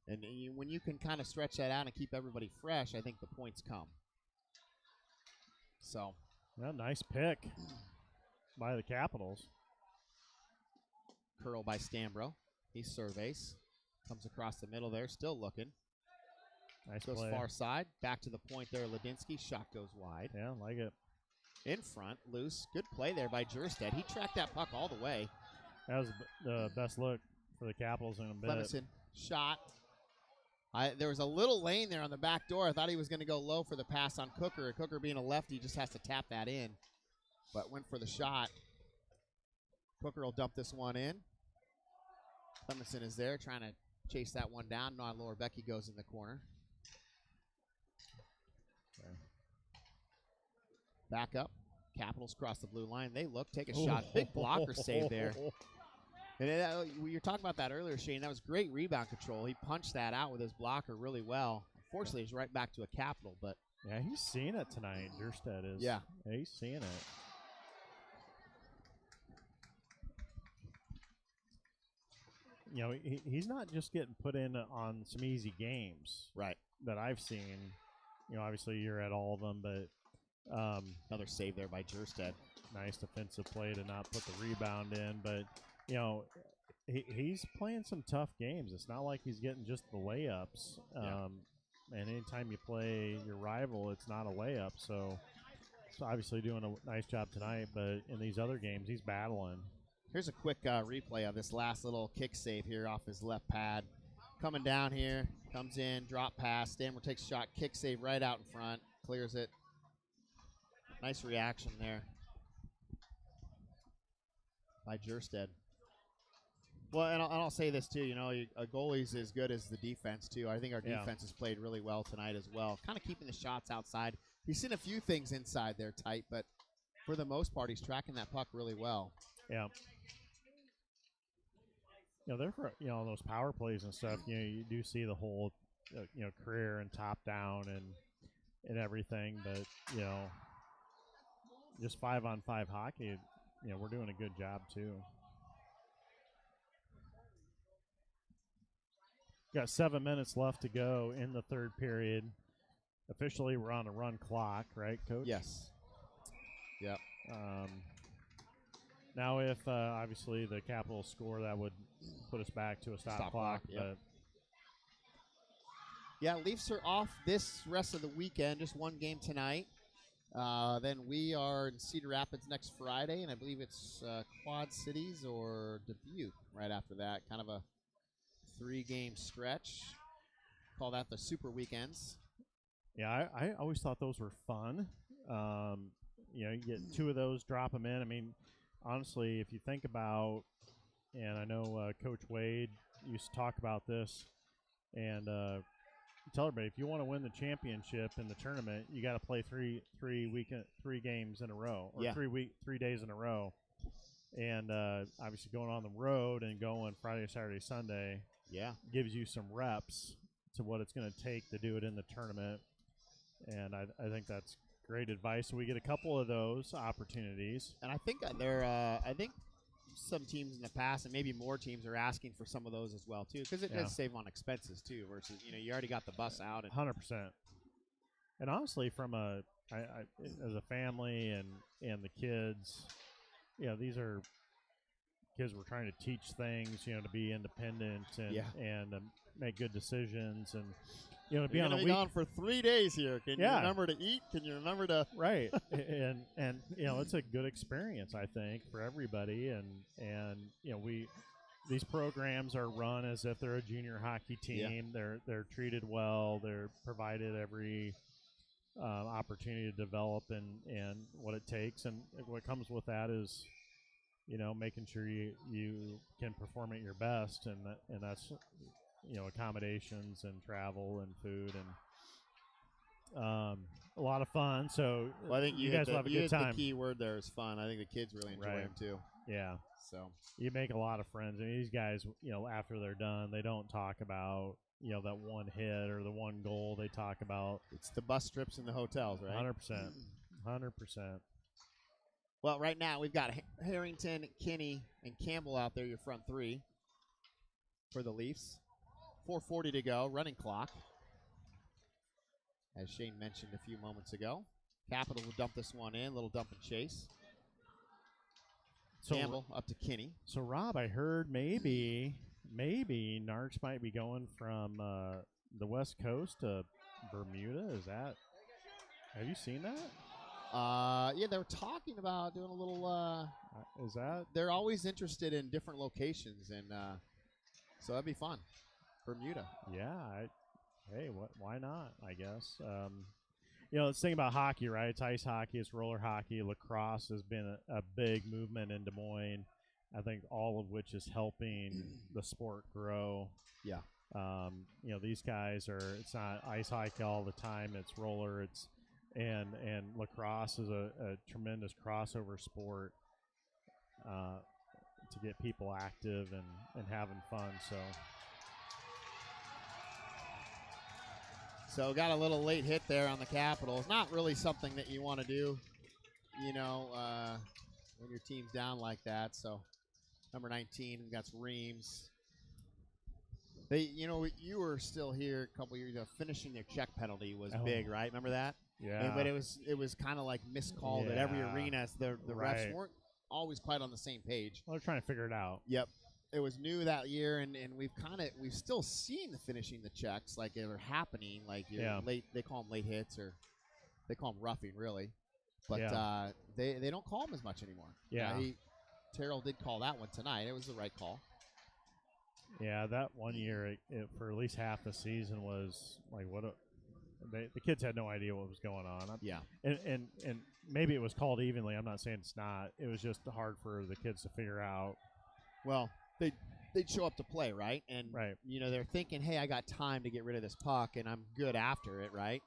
And when you can kind of stretch that out and keep everybody fresh, I think the points come. So. Yeah, nice pick by the Capitals. Curl by Stambro. He surveys. Comes across the middle there, still looking. Nice goes play. Far side. Back to the point there, Ladinsky. Shot goes wide. Yeah, like it. In front, loose. Good play there by Jerstead. He tracked that puck all the way. That was the best look for the Capitals in a bit. Clemison shot. There was a little lane there on the back door. I thought he was going to go low for the pass on Cooker. Cooker being a lefty just has to tap that in. But went for the shot. Cooker will dump this one in. Clemison is there trying to chase that one down. Non-lower Becky goes in the corner. Okay. Back up. Capitals cross the blue line. They look, take a shot. Big blocker save there. And you were talking about that earlier, Shane. That was great rebound control. He punched that out with his blocker really well. Unfortunately, he's right back to a Capital, but yeah, he's seeing it tonight. Jerstead is. Yeah, he's seeing it. He's not just getting put in on some easy games, right? That I've seen. Obviously you're at all of them, but another save there by Jerstead. Nice defensive play to not put the rebound in, but he's playing some tough games. It's not like he's getting just the layups. And anytime you play your rival, it's not a layup. So obviously doing a nice job tonight, but in these other games, he's battling. Here's a quick replay of this last little kick save here off his left pad. Coming down here, comes in, drop pass. Stammer takes a shot, kick save right out in front, clears it. Nice reaction there by Jerstead. Well, and I'll say this too. A goalie's as good as the defense too. I think our defense has played really well tonight as well. Kind of keeping the shots outside. He's seen a few things inside there tight, but for the most part, he's tracking that puck really well. Yeah. They're for those power plays and stuff. You do see the whole career and top down and everything, but just 5-on-5 hockey. We're doing a good job too. Got 7 minutes left to go in the third period. Officially, we're on a run clock, right, Coach? Yes. Yep. Now, if obviously the Capitals score, that would put us back to a stop clock. Yep. But yeah, Leafs are off this rest of the weekend. Just one game tonight. Then we are in Cedar Rapids next Friday, and I believe it's Quad Cities or Dubuque right after that. Kind of a 3-game stretch. Call that the Super Weekends. Yeah, I always thought those were fun. You get 2 of those, drop them in. I mean, honestly, if you think about, and I know Coach Wade used to talk about this, and tell everybody, if you want to win the championship in the tournament, you got to play 3 games in a row, or 3 days in a row. And obviously going on the road and going Friday, Saturday, Sunday, gives you some reps to what it's going to take to do it in the tournament. And I think that's great advice. So we get a couple of those opportunities. And I think I think some teams in the past, and maybe more teams, are asking for some of those as well too, because it does save on expenses too. Versus you already got the bus out. 100%. And honestly, from as a family and the kids, these are kids we're trying to teach things, to be independent and make good decisions, and to be on a week. Gone for 3 days here. Can you remember to eat? Can you remember to right? and it's a good experience, I think, for everybody. And these programs are run as if they're a junior hockey team. They're treated well. They're provided every opportunity to develop and what it takes, and what comes with that is making sure you can perform at your best, and that's accommodations and travel and food and a lot of fun. So I think you guys will have a good time. The key word there is fun. I think the kids really enjoy them too. Yeah. So you make a lot of friends. I mean, these guys, after they're done, they don't talk about that one hit or the one goal. They talk about it's the bus trips and the hotels, right? 100%. 100%. Well, right now we've got Harrington, Kinney, and Campbell out there, your front three for the Leafs. 4:40 to go, running clock. As Shane mentioned a few moments ago, Capitals will dump this one in, little dump and chase. So, Campbell up to Kinney. So, Rob, I heard maybe Narcs might be going from the West Coast to Bermuda. Is that? Have you seen that? Yeah, they were talking about doing a little. Is that? They're always interested in different locations, and so that'd be fun. Bermuda. Yeah. Hey, why not? I guess. Let's think about hockey, right? It's ice hockey, it's roller hockey. Lacrosse has been a big movement in Des Moines. I think all of which is helping the sport grow. Yeah. These guys it's not ice hockey all the time. It's roller. And lacrosse is a tremendous crossover sport to get people active and having fun. So got a little late hit there on the Capitals. Not really something that you want to do, when your team's down like that. So number 19, we got Reams. You were still here a couple years ago. Finishing their check penalty was big, right? Remember that? Yeah. But it was kind of like miscalled at every arena. The refs weren't always quite on the same page. Well, they're trying to figure it out. Yep. It was new that year, and we've still seen the finishing the checks like they're happening. Like late, they call them late hits, or they call them roughing, really. But they don't call them as much anymore. Yeah. Terrell did call that one tonight. It was the right call. Yeah, that one year it for at least half the season was like the kids had no idea what was going on. Yeah. And maybe it was called evenly. I'm not saying it's not. It was just hard for the kids to figure out. Well, they'd show up to play, right? And they're thinking, hey, I got time to get rid of this puck, and I'm good after it, right?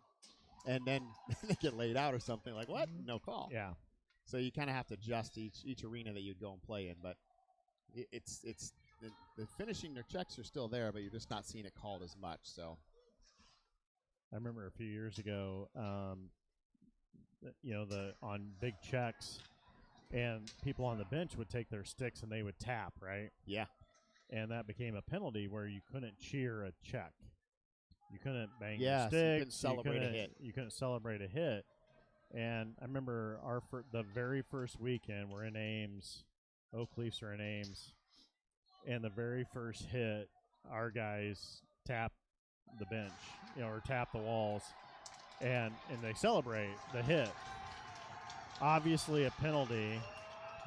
And then they get laid out or something. Like, what? No call. Yeah. So you kind of have to adjust each arena that you'd go and play in. But it's the finishing their checks are still there, but you're just not seeing it called as much. So I remember a few years ago, on big checks, and people on the bench would take their sticks and they would tap, right? Yeah. And that became a penalty where you couldn't cheer a check. You couldn't bang your sticks. You couldn't celebrate a hit. You couldn't celebrate a hit. And I remember the very first weekend, we're in Ames. Oak Leafs are in Ames. And the very first hit, our guys tap the bench, or tap the walls. And they celebrate the hit. Obviously a penalty,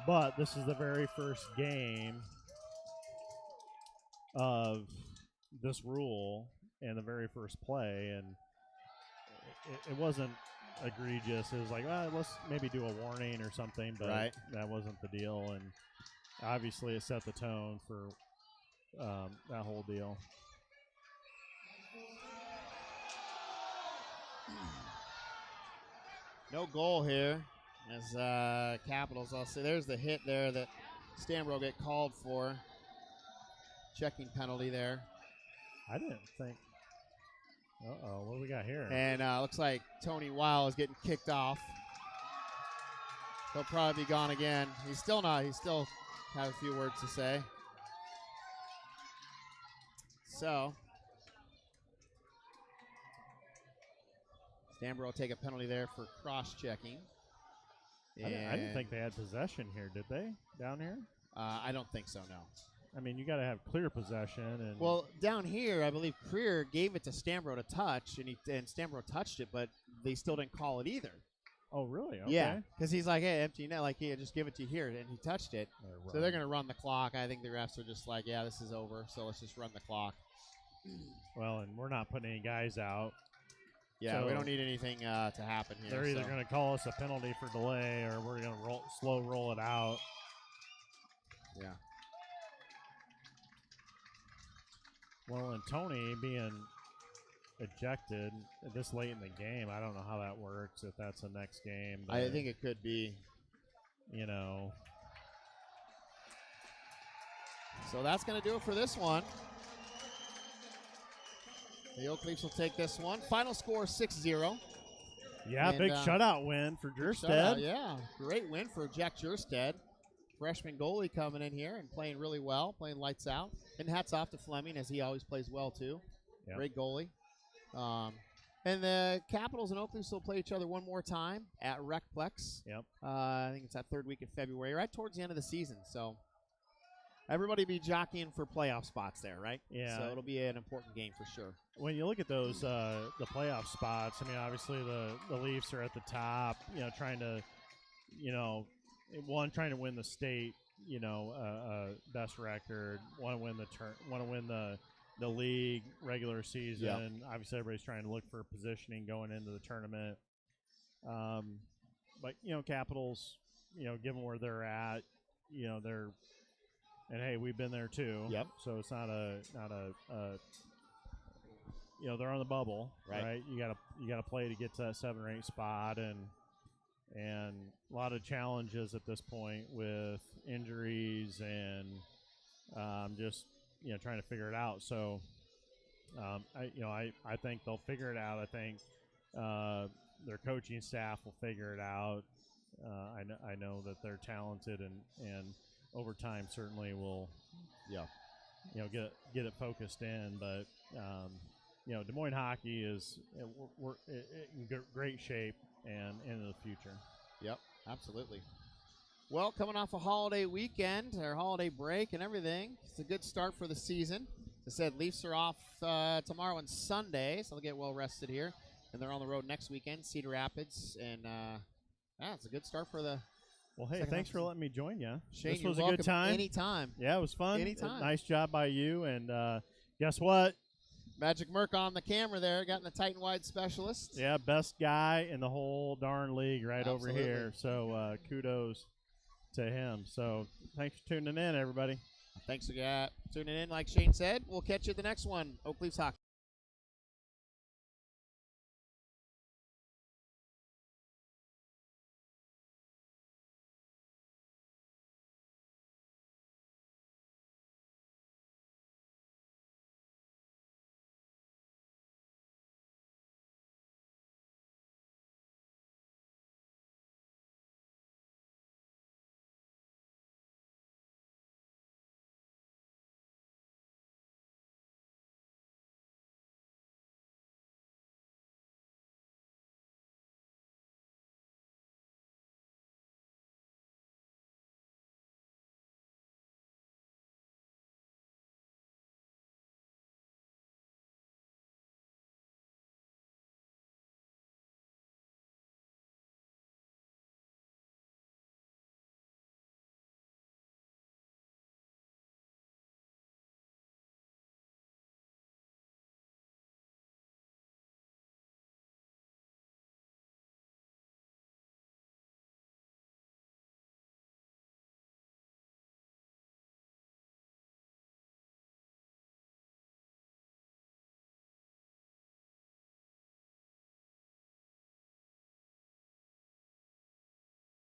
but this is the very first game of this rule and the very first play, and it wasn't egregious. It was like, let's maybe do a warning or something, but that wasn't the deal, and obviously it set the tone for that whole deal. No goal here as Capitals. I'll say there's the hit there that Stanbro get called for. Checking penalty there. I didn't think. Uh-oh, what do we got here? And looks like Tony Weil is getting kicked off. He'll probably be gone again. He's still not. He still has a few words to say. So Stanbro will take a penalty there for cross-checking. I didn't think they had possession here, did they, down here? I don't think so, no. I mean, you got to have clear possession. Well, down here, I believe Creer gave it to Stanbro to touch, and Stanbro touched it, but they still didn't call it either. Oh, really? Okay. Yeah, because he's like, hey, empty net, like, yeah, just give it to you here, and he touched it. So they're going to run the clock. I think the refs are just like, yeah, this is over, so let's just run the clock. Well, and we're not putting any guys out. Yeah, so we don't need anything to happen here. They're either going to call us a penalty for delay, or we're going to slow roll it out. Yeah. Well, and Tony being ejected this late in the game, I don't know how that works, if that's the next game. I think it could be. So that's going to do it for this one. The Oak Leafs will take this one. Final score 6-0. Yeah, And, big shutout win for big Jerstead. shutout, yeah, great win for Jack Jerstead. Freshman goalie coming in here and playing really well, playing lights out. And hats off to Fleming, as he always plays well, too. Yep. Great goalie. And the Capitals and Oak Leafs will play each other one more time at Recplex. Yep. I think it's that third week of February, right towards the end of the season. So everybody be jockeying for playoff spots there, right? Yeah. So it'll be an important game for sure. When you look at those, the playoff spots, I mean, obviously the Leafs are at the top, trying to, trying to win the state, best record, want to win the league regular season. Yep. Obviously, everybody's trying to look for positioning going into the tournament. But Capitals, given where they're at, they're, and hey, we've been there too. Yep. So it's not a they're on the bubble, right? You gotta play to get to that 7 or 8 spot, and a lot of challenges at this point with injuries and just trying to figure it out. So I think they'll figure it out. I think their coaching staff will figure it out. I know that they're talented, and over time certainly will get it focused in. But Des Moines hockey is we're in great shape and into the future. Yep, absolutely. Well, coming off a holiday weekend, or holiday break and everything, it's a good start for the season. As I said, Leafs are off tomorrow and Sunday, so they'll get well rested here. And they're on the road next weekend, Cedar Rapids. And it's a good start for the Well, hey, thanks for letting me join you. Shane, this was you're a good welcome time. Anytime. Yeah, it was fun. Anytime. Nice job by you. And guess what? Magic Merc on the camera there, got in the tight and wide specialist. Yeah, best guy in the whole darn league over here. So kudos to him. So thanks for tuning in, everybody. Thanks for tuning in. Like Shane said, we'll catch you at the next one. Oak Leafs Hockey.